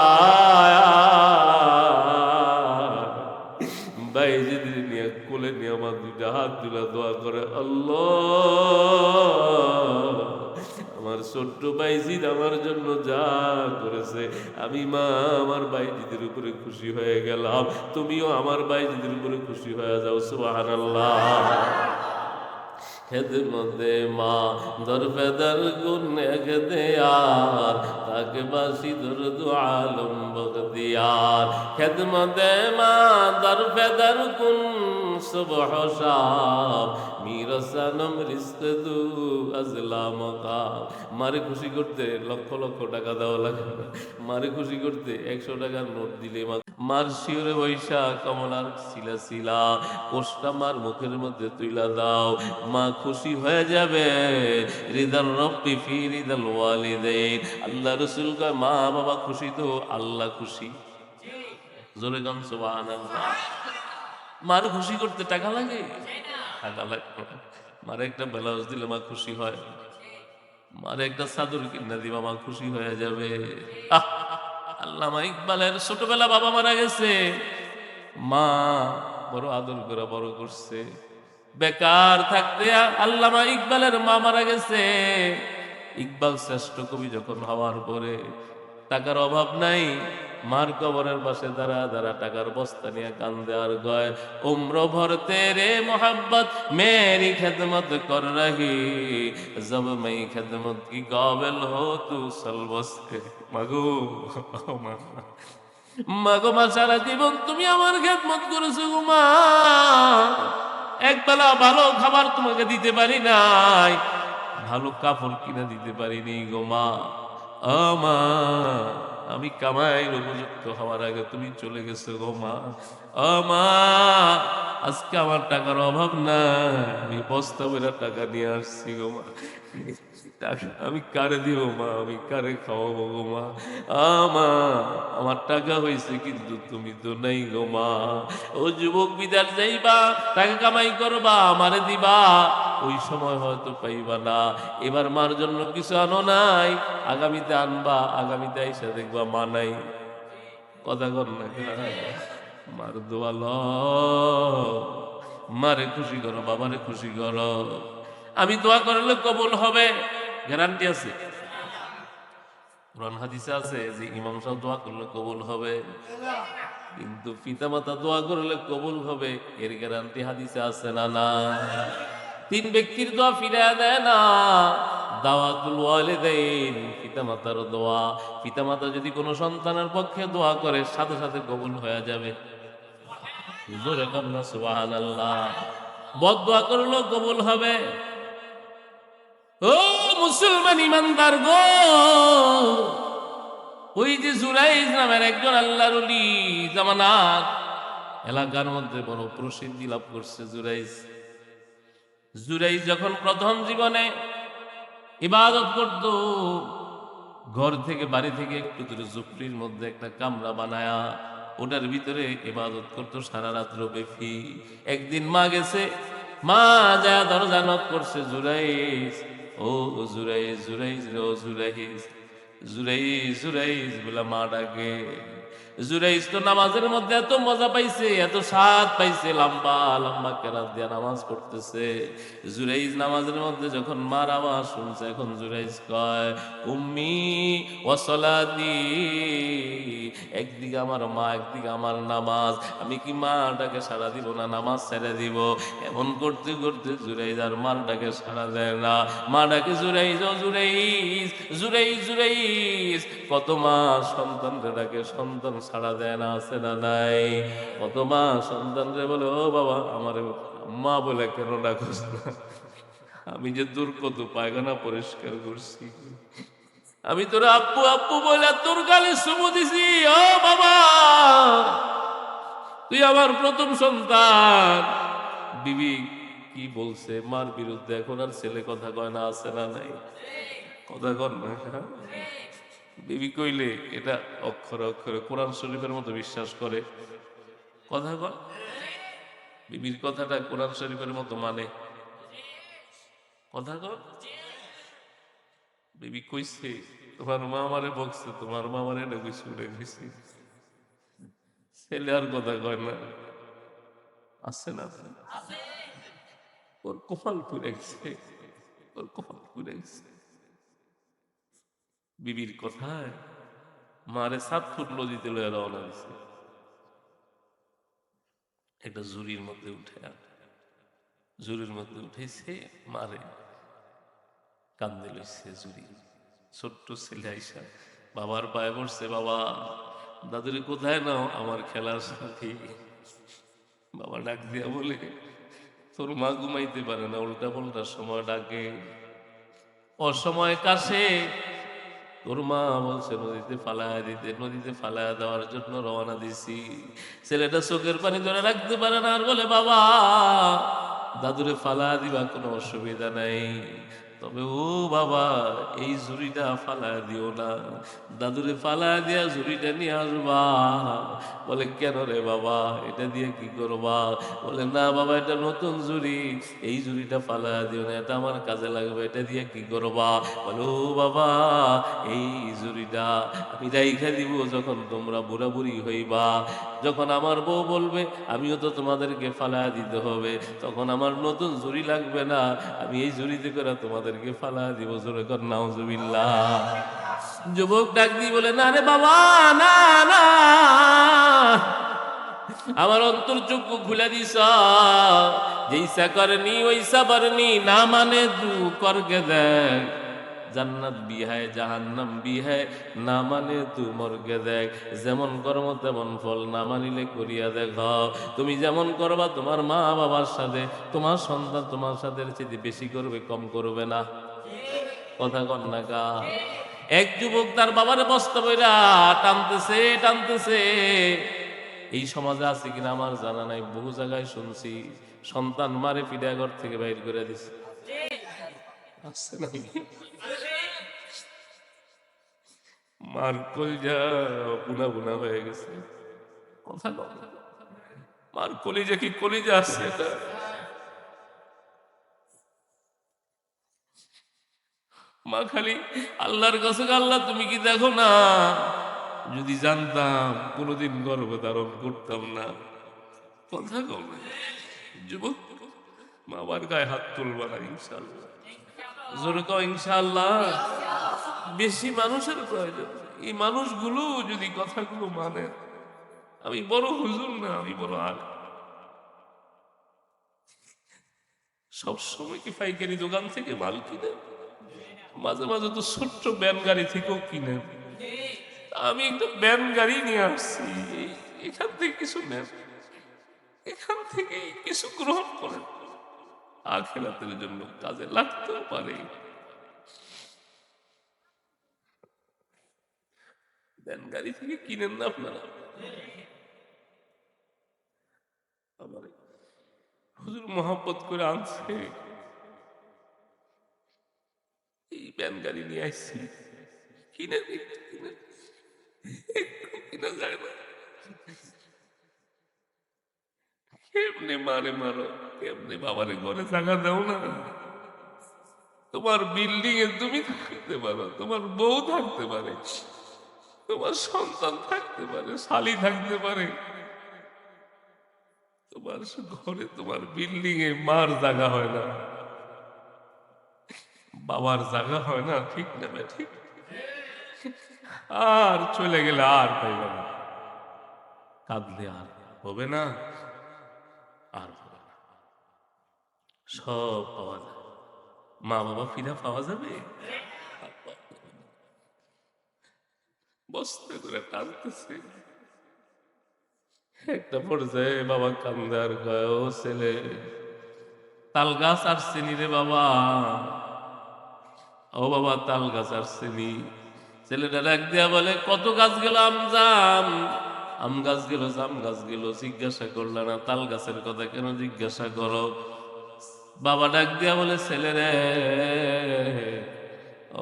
বাইজিদের নিয়ে কোলে নিয়ে আমার 2টা হাত তুলে দোয়া করে, আল্লাহ আমার ছোট্ট বাইজিদ আমার জন্য যা করেছে, আমি মা আমার বাইজিদের উপরে খুশি হয়ে গেলাম, তুমিও আমার বাইজিদের উপরে খুশি হয়ে যাও। সুবহানাল্লাহ। খেদমতে মা দরবেদর গুন এখতিয়ার, তাকে বাসি দরদ আলম বখতিয়ার। খেদমতে মা দরবেদর গুন সুবহ শাম মিরসানম রিজকদু আজলাম কাম। মারে খুশি করতে লক্ষ লক্ষ টাকা দেওয়া লাগে না, মারে খুশি করতে 100 টাকার নোট দিলে মার শিওরে বৈশা কমলার শিলা শিলা কোষ্টা মার মুখের মধ্যে তুইলা দাও, মা খুশি হয়ে যাবে। রিদাল রব্বি ফি রিদাল ওয়ালিদাইন। আল্লাহ রাসূল কয় মা বাবা খুশি তো আল্লাহ খুশি। জোরে গান সুবহানাল্লাহ। মার খুশি করতে টাকা লাগে? টাকা লাগে না। মারে একটা ব্লাউজ দিলে মা খুশি হয়, মারে একটা চাদর কিনা দিবা মা খুশি হয়ে যাবে। আহ! আল্লামা ইকবালের ছোটবেলা বাবা মারা গেছে, মা বড় আদর করে বড় করছে। বেকার থাকতে আল্লামা ইকবালের মা মারা গেছে। ইকবাল শ্রেষ্ঠ কবি যখন হওয়ার পরে টাকার অভাব নাই, মার কবরের পাশে দাঁড়া দাঁড়া টাকার বস্তা নিয়ে কান্দে আর গয় উম্র ভর তেরে মোহাব্বত মেরি খেদমত কর রহি, জব मैं খেদমত কি কাবিল হো তু সল বসতে। মাগো মা, মাগো মা সারা জীবন তুমি আমার খেদমত করেছো গো মা, একবেলা ভালো খাবার তোমাকে দিতে পারি নাই, ভালো কাপড় কিনে দিতে পারিনি গো মা। মা আমি কামাইয়ের উপযুক্ত হওয়ার আগে তুমি চলে গেছো গো মা। মা আজকে আমার টাকার অভাব না, আমি বস্তা বেরা টাকা নিয়ে আসছি গো মা। টাকা আমি কারে দিব মা, আমি কারে খাওয়াবো গো মা। মা আমার টাকা হয়েছে কিন্তু তুমি তো নাই গো মা। ও যুবক বিদার যাইবা, টাকা কামাই করবা আমারে দিবা, ওই সময় হয়তো পাইবা না। এবার মার জন্য কিছু আনো নাই, আগামীতে আনবা, আগামীতে আইসা দেখবা মা নাই। কথা কর না, মার দোয়া লও, মারে খুশি করো, বাবারে খুশি করো। আমি দোয়া করলে কবুল হবে, গ্যারান্টি আছে। কোরআন হাদিসে আছে যে ইমাম সাহেব দোয়া করলে কবুল হবে, কিন্তু পিতামাতা দোয়া করলে কবুল হবে এর গ্যারান্টি হাদিসে আছে না? না। 3 ব্যক্তির দোয়া ফিরিয়ে দেয় না। দাওয়াতুল ওয়ালিদাইন, পিতামাতার দোয়া। পিতামাতা যদি কোনো সন্তানের পক্ষে দোয়া করে সাথে সাথে কবুল হয়ে যাবে। জোরে কন্যা সুবহানাল্লাহ। বদদোয়া করলেও কবুল হবে। ও মুসলমান ইমানদার গো, ওই যে জুরাইজ নামের একজন আল্লাহর ওলি জামানার এলাকার মধ্যে বড় প্রসিদ্ধি লাভ করছে। জুরাইজ যখন প্রথম জীবনে ইবাদত করত, ঘর থেকে বাড়ি থেকে একটু দূরে ঝুপড়ির মধ্যে একটা কামরা বানায়া ওটার ভিতরে ইবাদত করতো সারা রাত্র ব্যাপী। একদিন মা গেছে, মা যা দরজা নক করছে, জুরাইজ ও জুরাইজ, জুরাইজ রে ও জুরাইজ, জুরাইজ জুরাইজ বলে মা ডাকে। জুরাইজ তো নামাজের মধ্যে এত মজা পাইছে, এত স্বাদ পাইছে, লম্বা লম্বা কেরাত দিয়া নামাজ পড়তেছে। জুরাইজ নামাজের মধ্যে যখন মার আওয়াজ শুনছে, এখন জুরাইজ কয় উম্মি ওয়াসলাতি, একদিকে আমার মা একদিকে আমার নামাজ, আমি কি মাটাকে সাড়া দিব না নামাজ ছেড়ে দিব? এমন করতে করতে জুরাইজ আর মার ডাকে সাড়া দেয় না। মা ডাকে জুরাইজ ও জুরাইজ, জুরাইজ জুরাইজ। কত মা সন্তানরে ডাকে, সন্তান সাড়া দেয় না, আছে না নাই? কত মা সন্তানরে বলে ও বাবা আমার মা বলে কেন ডাকস না? আমি যে দূর কত পায়খানা পরিষ্কার করছি, আমি তোর আব্বু আব্বু বলে তোর গালে চুমু দিছি, ও বাবা তুই আমার প্রথম সন্তান। বিবি কি বলছে মার বিরুদ্ধে? এখন আর ছেলে কথা কয় না, আছে না নাই? কথা কর না। বিবি কইলে এটা অক্ষরে অক্ষরে কোরআন শরীফের মতো বিশ্বাস করে। কথা কর, বিবির কথাটা কোরআন শরীফের মতো মানে। কথা কর। বিবি কইছে তোমার মা আমারে বকছে, তোমার মা আমারে এটা কইছে ওটা কইছে। ছেলে আর কথা কয় না, আছে না? ওর কপাল পুড়েছে, ওর কপাল পুড়েছে। বিবির কথায় মারে 7 ফুট নদীতে লয়ে রওনা দিছে। একটা ঝুড়ির মধ্যে উঠে, ঝুড়ির মধ্যে উঠেছে, মারে কান্দে লইছে ঝুড়ি। ছোট্ট ছেলে আইসা বাবার পায়ে পড়ছে, বাবা দাদুরে কোথায় নাও, আমার খেলার সাথী। বাবা ডাক দিয়া বলে, তোর মা ঘুমাইতে পারে না, উল্টা পাল্টা সময় ডাকে, অসময় কাশে। তোর মা বলছে নদীতে ফালায়া দিতে, নদীতে ফালায়া দেওয়ার জন্য রওনা দিছি। ছেলেটা চোখের পানি ধরে রাখতে পারে না, আর বলে, বাবা দাদুরে ফালায়া দিবা, কোনো অসুবিধা নাই, তবে ও বাবা এই ঝুড়িটা ফালায়া দিও না, দাদুরে ফালায়া দিয়া ঝুড়িটা নিয়ে আসবা। বলে, কেন রে বাবা, এটা দিয়ে কি করবা? বলে, না বাবা এটা নতুন ঝুড়ি, এই ঝুড়িটা ফালায়া দিও না, এটা আমার কাজে লাগবে, এটা দিয়ে কি করবা? বলে, ও বাবা এই ঝুড়িটা আমি রাইখা দিব, যখন তোমরা বুড়া বুড়ি হইবা, যখন আমার বউ বলবে আমিও তো তোমাদেরকে ফালায়া দিতে হবে, তখন আমার নতুন ঝুড়ি লাগবে না, আমি এই ঝুড়িতে করে তোমাদেরকে ফালায়া দিব। জোরে কর নাউজুবিল্লাহ। যুবক ডাক দিয়ে বলে, না রে বাবা, না না, আমার অন্তর চক্ষু খুলে দিস, যেইসা করনি ওইসা বরনি, না মানে তু করকে দেখ, জান্নাত বি হ্যায় জাহান্নাম বি হ্যায়, না মানে তু মরকে দেখ, যেমন কর্ম তেমন ফল, না মানিলে করিয়া দেখ। তুমি যেমন করবা তোমার মা বাবার সাথে, তোমার সন্তান তোমার সাথে চেয়ে বেশি করবে, কম করবে না। কথা কন না কা? এক যুবক তার বাবার বস্তা বইরা টানতেছে টানতেছে, এই সমাজে আছে কিনা আমার জানা নাই, বহু জায়গায় শুনছি সন্তান মারে পিড়া ঘর থেকে বাইর করে দিছে, আসছে না? মার কলিজা বুনা বুনা হয়ে গেছে। কথা কন, মার কলিজা কি কলিজা আছে এটা? মা খালি আল্লাহর কাছে, আল্লাহ তুমি কি দেখো না? যদি জানতাম কোনোদিন গর্ভ ধারণ করতাম না। কথা কম যুবক, বাবার গায়ে হাত তুলবা না ইনশাআল্লাহ। জোরে কও ইনশাআল্লাহ। বেশি মানুষের প্রয়োজন, এই মানুষগুলো যদি কথাগুলো মানে। আমি বড় হুজুর না, আমি বড় আর সবসময় কি পাইকারি দোকান থেকে মাল কিনে, মাঝে মাঝে তো ছোট্ট ব্যান গাড়ি থেকেও কিনে। আমি একটা ব্যান গাড়ি নিয়ে আসছি, এখান থেকে কিছু নেন, এখান থেকে কিছু গ্রহণ করেন, আখিরাতের জন্য কাজে লাগতেও পারে। ব্যান গাড়ি থেকে কিনেন না আপনারা। আমার হুজুর মহব্বত করে আনছে, এই ব্যান গাড়ি নিয়ে আসছি, কিনে কিনা যায় না। কেমনে মারে মারো, কেমনে বাবারে ঘরে জায়গা দাও না। তোমার বিল্ডিং এ তুমি থাকতে পারো, তোমার বউ থাকতে পারে, তোমার সন্তান থাকতে পারে, শালি থাকতে পারে, তোমার ঘরে তোমার বিল্ডিং এ মার জায়গা হয় না, বাবার জায়গা হয় না, ঠিক না? ঠিক। আর চলে গেলে আর পাইবে না, কাঁদলে আর হবে না, আর হবে না, সব পাওয়া যায়। মা বাবা ফিরা পাওয়া যাবে? বস্তা করে টানতেছে, একটা পর্যায়ে বাবা কান্দার কয়, ও ছেলে, তাল গাছ আর চিনি রে বাবা, ও বাবা তাল গাছ আর চিনি। ছেলেটা ডাক দিয়া বলে, কত গাছ গেল আম গাছ গেল, জাম গাছ গেল, জিজ্ঞাসা করলা না তাল গাছের কথা কেন জিজ্ঞাসা করো? বাবা ডাক দিয়া বলে, ছেলে রে,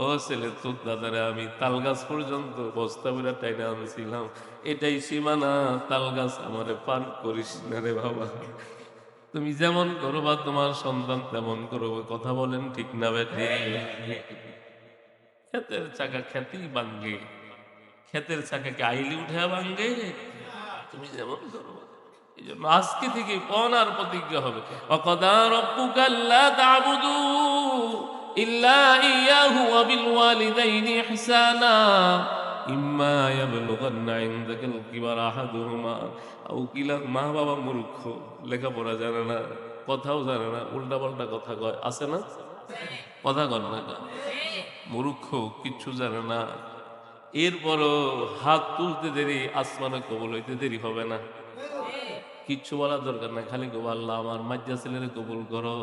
ও ছেলে, তোর দাদারে আমি তাল গাছ পর্যন্ত বস্তা বেড়া টাইনা আনছিলাম, এটাই সীমানা, তাল গাছ আমারে পার করিস না রে বাবা। তুমি যেমন করবা তোমার সন্তান তেমন করবে। কথা বলেন ঠিক না বেঠে? ক্ষেতের চাকা খেতেই ভাঙ্গে, ক্ষেতের চাকাকে আইলি উঠে ভাঙ্গে। তুমি যেমন করবা, এই জন্য আজকে থেকে পনার প্রতিজ্ঞা হবে, ওয়াকাদা রাব্বুকা আল্লা তা'বুদু ইল্লা ইয়াহু ওয়া বিল ওয়ালিদাইনি ইহসানা ইম্মা ইয়াবলুগান্না ইনদাকাল কিবারা আহাদুহুমা আও কিলা। মা বাবা মূর্খ, লেখাপড়া জানে না, কথাও জানে না, উল্টা পাল্টা কথা কয়, আছে না? কথা কন না, মূর্খ, কিচ্ছু জানে না, এরপরও হাত তুলতে দেরি, আসমানে কবুল হইতে দেরি হবে না। কিচ্ছু বলার দরকার নাই, খালি গো আল্লাহ আমার মাজ্জা ছেলেরে কবুল করো,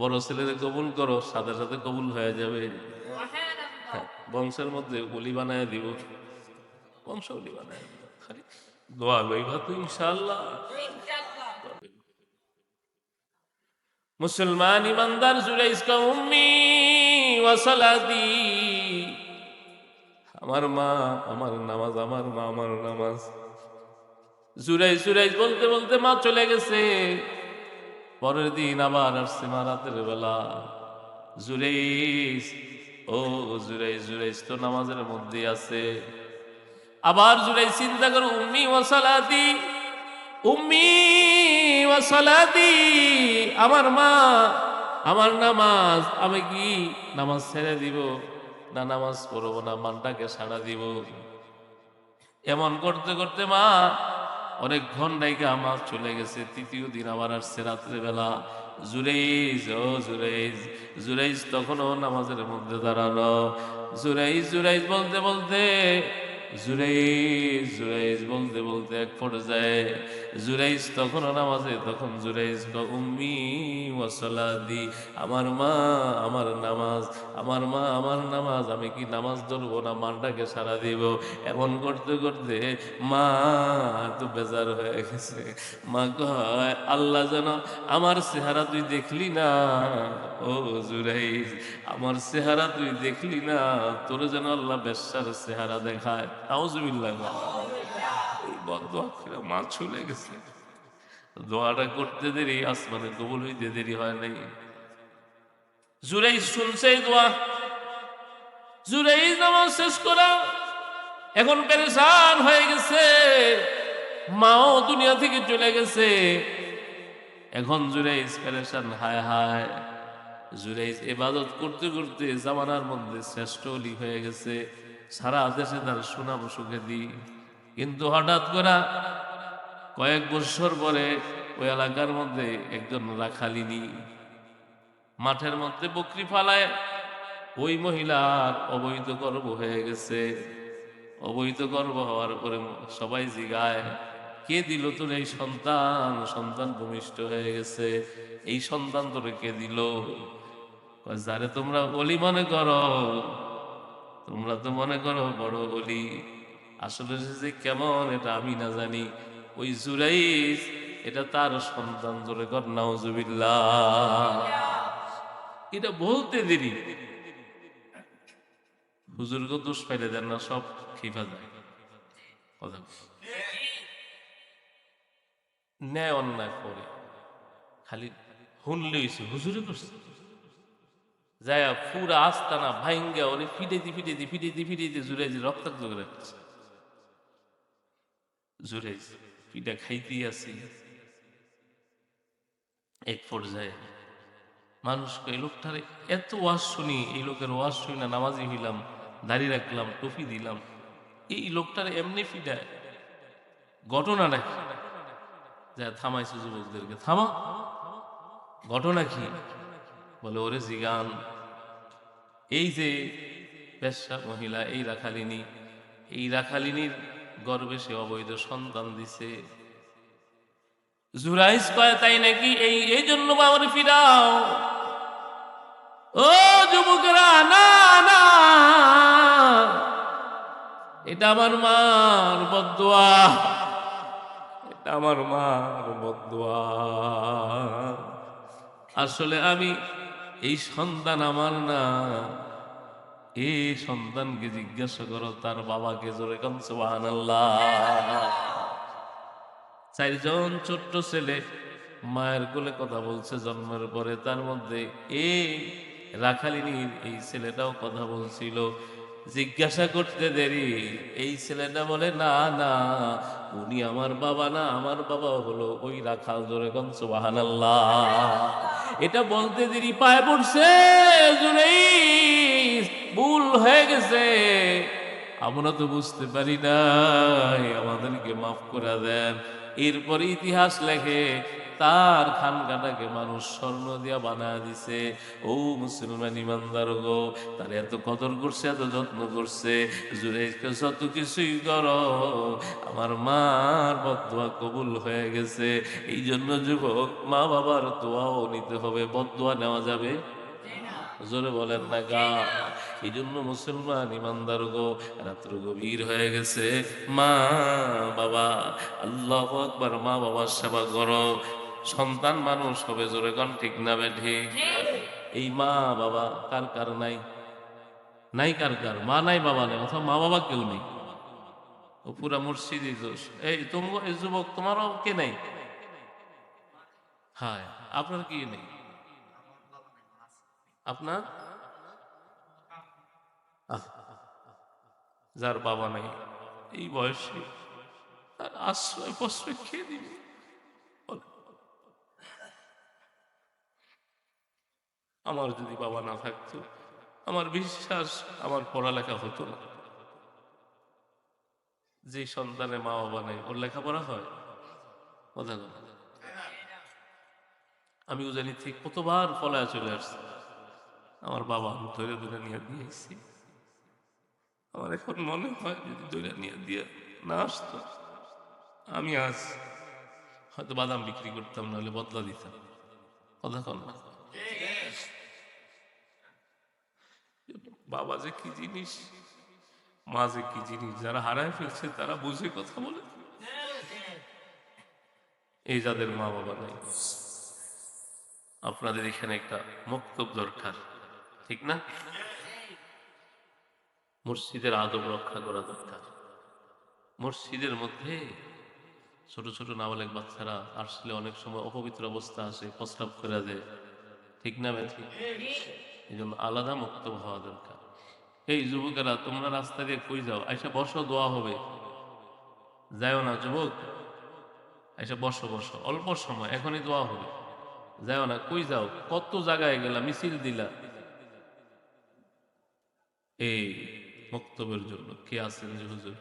বড় ছেলেরে কবুল করো, সাথে সাথে কবুল হয়ে যাবে। হ্যাঁ, বংশের মধ্যে অলি বানায় দিব, বংশ অলি বানায় দিব, খালি দোয়া লইবা তো ইনশাআল্লাহ। মুসলমান ইমানদার জুরাইজ কা উম্মি ওয়া সালাতি, আমার মা আমার নামাজ, আমার মা আমার নামাজ। জুরাইজ জুরাইজ বলতে বলতে মা চলে গেছে। পরের দিন আবার আসছে মা রাতের বেলা। জুরাইজ, ও জুরাইজ, জুরাইজ তো নামাজের মধ্যে আছে। আবার জুরাইজ চিন্তা করো, উম্মি ওয়া সালাতি, উম্মি ওয়া সালাতি, আমার মা আমার নামাজ, আমি কি নামাজ ছেড়ে দিব না নামাজ পড়বো না মানটাকে সাড়া দিব? এমন করতে করতে মা অনেকক্ষণ ডাইকা আমার চলে গেছে। তৃতীয় দিন আবার আসছে রাত্রে বেলা। জুরাইজ, ও জুরাইজ, জুরাইজ তখনও নামাজের মধ্যে দাঁড়ানো। জুরাইজ জুরাইজ বলতে বলতে, জুরাইজ জুরাইজ বলতে বলতে এক পর্যায়ে জুরাইজ তখনও নামাজে, তখন জুরাইজ উম্মি ওয়া সালাতি, আমার মা আমার নামাজ, আমার মা আমার নামাজ, আমি কি নামাজ ধরবো না মানটাকে সারা দিব? এমন করতে করতে মা তো বেজার হয়ে গেছে। মা কয়, আল্লাহ যেন আমার চেহারা তুই দেখলি না, ও জুরাইজ আমার চেহারা তুই দেখলি না, তোর যেন আল্লাহ বেশ্যার চেহারা দেখায়। আউযুবিল্লাহ। এই বদদোয়া করে মা চলে গেছে। দোয়াটা করতে দেরি, আসমানে কবুল হইতে দেরি হয় নাই। জুরাইজ শুনছে এই দোয়া। জুরাইজ নামাজ শেষ করা এখন পেরেশান হয়ে গেছে। মাও দুনিয়া থেকে চলে গেছে। এখন জুরাইজ পেরেশান, হায় হায়। জুরাইজ ইবাদত করতে করতে জামানার মধ্যে শ্রেষ্ঠ ওলি হয়ে গেছে, সারা দেশে তার সুনাম সুখ্যাতি। কিন্তু হঠাৎ করে কয়েক বছর পরে ওই এলাকার মধ্যে একজন রাখালিনী মাঠের মধ্যে বকরি ফালায়, ওই মহিলার অবৈধ গর্ভ হয়ে গেছে। অবৈধ গর্ভ হওয়ার পরে সবাই জিগায়, কে দিল তোর এই সন্তান? সন্তান ভূমিষ্ঠ হয়ে গেছে, এই সন্তান তোরে কে দিল? যারে তোমরা অলি মনে করো, তোমরা তো মনে করো বড় অলি, আসলে যে কেমন এটা আমি না জানি। ওই জুরাইজ এটা তার সন্তান, জোরে কর নাউজুবিল্লাহ। এটা বলতে দেরি। হুজুরকে দোষ পাইলে দেন না, সব খিফা যায় কথা। ন্যায় অন্যায় করে খালি হুনলে হুজুরে করছে, যায় পুরা আস্তানা ভাইঙ্গা ওরে ফিটাইতে ফিটাইতে ফিটাইতে ফিটাইতে জুরাইজ রক্তাক্ত করে রাখছে। জুরাইজ পিঠা খাইতেই আছে। এক পর্যায়ে মানুষ এই লোকটারে এত ওয়াজ শুনি, এই লোকের ওয়াজ শুনি না, নামাজি হইলাম, দাড়ি রাখলাম, টুপি দিলাম, এই লোকটারে এমনি ফিটায়। ঘটনা নাকি যা থামাইছে যুবকদেরকে, থামা, ঘটনা কি? বলে ওরে জিগান, এই যে বেশ্যা মহিলা, এই রাখালিনী, এই রাখালিনীর গর্ভে সে অবৈধ সন্তান দিছে। জুরাইজ কয়, তাই নাকি? এই জন্য আমার ফিরাও। ও যুবকেরা, না না, এটা আমার মার বদদোয়া, এটা আমার মার বদদোয়া। আসলে আমি এই সন্তান আমার না, এই সন্তানকে জিজ্ঞাসা করো তার বাবাকে। জোরে কান সুবহানাল্লাহ। চারজন ছোট্ট ছেলে মায়ের কোলে কথা বলছে জন্মের পরে, তার মধ্যে এই রাখালিনীর এই ছেলেটাও কথা বলছিল। জিজ্ঞাসা করতে দেরি, এই ছেলেটা বলে, না না, উনি আমার বাবা না, আমার বাবা হলো ওই রাখাল। জোরে কান সুবহানাল্লাহ। এটা বলতে দেরি, পায়ে পড়ছে জুরাইজ, ভুল হয়ে গেছে, আমরা তো বুঝতে পারি নাই, আমাদেরকে মাফ করে দেন। এরপরে ইতিহাস লেখে তার খানকাটাকে মানুষ স্বর্ণ দিয়া বানায় দিছে। ও মুসলমান ইমানদার গো, তার এত কদর করছে, এত যত্ন করছে। জুরাইজকে যত কিছুই করো, আমার মার বদদোয়া কবুল হয়ে গেছে। এই জন্য যুবক, মা বাবার দোয়াও নিতে হবে, বদদোয়া নেওয়া যাবে জোরে বলেন না গা। এই জন্য মুসলমান ইমানদার গো, রাত্র গভীর হয়ে গেছে, মা বাবা, আল্লাহু আকবার, মা বাবার সেবা করো। সন্তান মানুষ হবে, জোরে কন ঠিক না বেঠিক? এই মা বাবা কার কার নাই? নাই কার কার? মা নাই, বাবা নাই, অথবা মা বাবা কেউ নেই, ও পুরা মুর্শিদি দোষ। এই তোমার এই যুবক, তোমারও কে নাই? হ্যাঁ, আপনার কি নেই? আপনার আহ, যার বাবা নাই এই বয়সে তার আশ্রয় প্রশ্রয় খেয়ে দিবে। আমার যদি বাবা না থাকতো, আমার বিশ্বাস আমার পড়ালেখা হতো না। যে সন্তানের মা বাবা নেই, ওর লেখাপড়া হয়? কথা কথা, আমিও জানি ঠিক কতবার পলায় চলে আসছে, আমার বাবা আমি ধরে ধরে নিয়ে দিয়েছি। আমার এখন মনে হয় যদি ধরে নিয়ে দিয়ে না আসতো, আমি আজ হয়তো বাদাম বিক্রি করতাম, নাহলে বদলা দিতাম। কথা কন না? বাবা যে কি জিনিস, মা যে কি জিনিস, যারা হারায় ফেলছে তারা বুঝে কথা বলে। এই যাদের মা বাবা নাই, আপনাদের এখানে একটা মক্তব দরকার, ঠিক না? মসজিদের আদব রক্ষা করা দরকার। মসজিদের মধ্যে ছোট ছোট নাবালেক বাচ্চারা আসলে অনেক সময় অপবিত্র অবস্থা আসে, প্রস্রাব করে দেয়, ঠিক না ঠিক? এই জন্য আলাদা মক্তব হওয়া দরকার। এই যুবকেরা, তোমরা রাস্তা দিয়ে কই যাও? আইসা বসো, দোয়া হবে। যাও না যুবক, আইসা বসো বসো, অল্প সময়, এখনই দোয়া হবে। যাও না, কই যাও? কত জায়গায় গেলা, মিছিল দিলা এই মক্তবের জন্য। কে আছেন যে হুজুর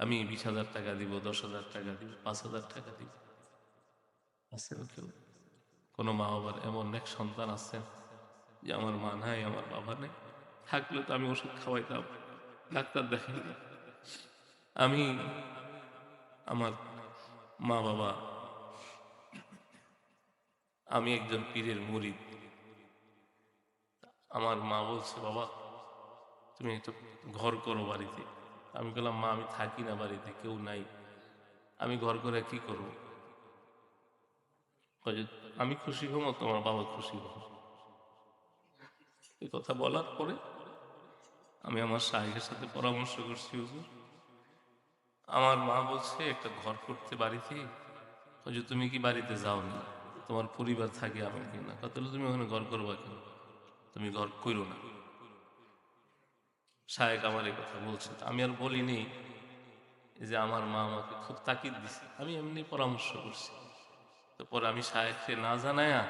আমি 20,000 টাকা দিব, 10,000 টাকা দিব, 5,000 টাকা দিব? আছেন কেউ? কোনো মা বাবার এমন এক সন্তান আছেন যে আমার মা নাই, আমার বাবা নেই? থাকলে তো আমি ওষুধ খাওয়াইতাম, ডাক্তার দেখাই। আমি আমার মা বাবা, আমি একজন পীরের মুরিদ। আমার মা বলছে, বাবা তুমি একটা ঘর করো বাড়িতে। আমি বললাম, মা আমি থাকি না বাড়িতে, কেউ নাই, আমি ঘর করে কি করব? কয় যে, আমি খুশি হব, তোমার বাবা খুশি হব। এই কথা বলার পরে আমি আমার শাহের সাথে পরামর্শ করছি, হুজুর আমার মা বলছে একটা ঘর করতে বাড়িতে। কয় যে, তুমি কি বাড়িতে যাও না? তোমার পরিবার থাকে, আমি কি না? কত তুমি ওখানে ঘর করবা কেন? তুমি ঘর করো না। শায়েক আমার এই কথা বলছে, আমি আর বলিনি যে আমার মা আমাকে খুব তাকিদ দিছে, আমি এমনি পরামর্শ করছি। তো পরে আমি শায়েককে না জানায়া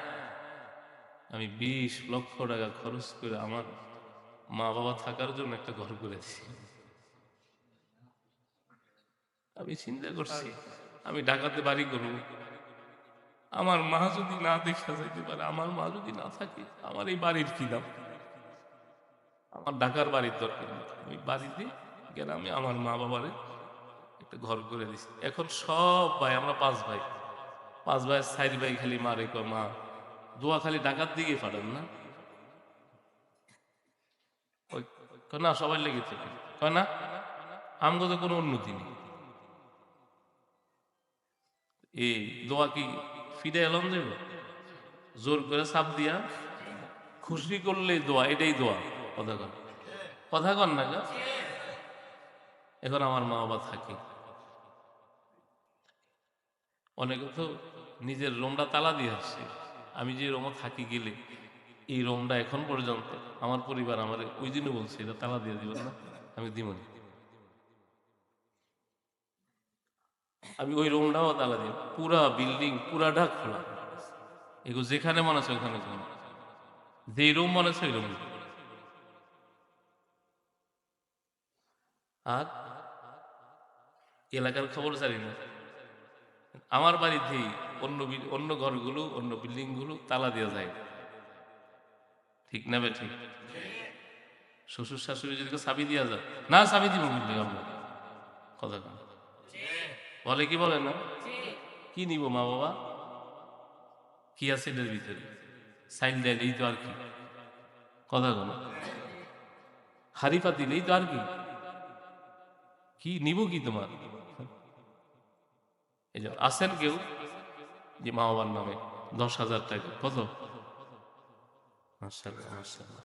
আমি 20 লক্ষ টাকা খরচ করে আমার মা বাবা থাকার জন্য একটা ঘর করেছি। আমি চিন্তা করছি, আমি ঢাকাতে বাড়ি করব, আমার মা যদি না দেখা যাইতে পারে, আমার মা যদি না থাকে, আমার এই বাড়ির কি দাম? আমার ঢাকার বাড়ির দরকার নেই, আমি বাড়িতে গ্রামে আমার মা বাবারে একটা ঘর করে দিছি। এখন সব ভাই, আমরা 5 ভাই, 5 ভাইয়ের 4 ভাই খালি মারে, কয় মা দোয়া খালি ঢাকার দিকে পাঠান না। ওই কয় না, সবাই লেগে থাকে, কয় না আমগো তো কোনো উন্নতি নেই। এই দোয়া কি ফিরে এলন দেব? জোর করে চাপ দিয়া খুশি করলে দোয়া, এটাই দোয়া। কথা কন, কথা কন না গা। এখন আমার মা বাবা থাকে, অনেকে তো নিজের রুমটা তালা দিয়ে আসছে। আমি যে রুমে থাকি গেলে, এই রুমটা এখন পর্যন্ত আমার পরিবার আমার ওই দিনও বলছে, এটা তালা দিয়ে দিবেন না, আমি দিবনি। আমি ওই রুমটাও তালা দিই, পুরা বিল্ডিং পুরাটা খোলা, এগুলো যেখানে মনে আছে ওখানে ঘুম, যে রুম মনে আছে ওই রুম। আর এলাকার খবর জানি না, আমার বাড়িতেই অন্য ঘরগুলো, অন্য বিল্ডিং গুলো তালা দেওয়া যায়, ঠিক না বে ঠিক? শ্বশুর শাশুড়ি যদি চাবি দিয়া যায়, না চাবি দিব বিল্ডিং আমরা, কথা কন। বলে কি বলে না? কি নিব মা বাবা, কি আছে এটার ভিতরে? সাইন দেয় এই তো আর কি, কথা কন। হারি পাতিল এই তো আর কি, কি নিব কি তোমার? এই যে আছেন কেউ যে মা বাবার নামে 10,000 টাকা, কত? মাশাআল্লাহ মাশাআল্লাহ।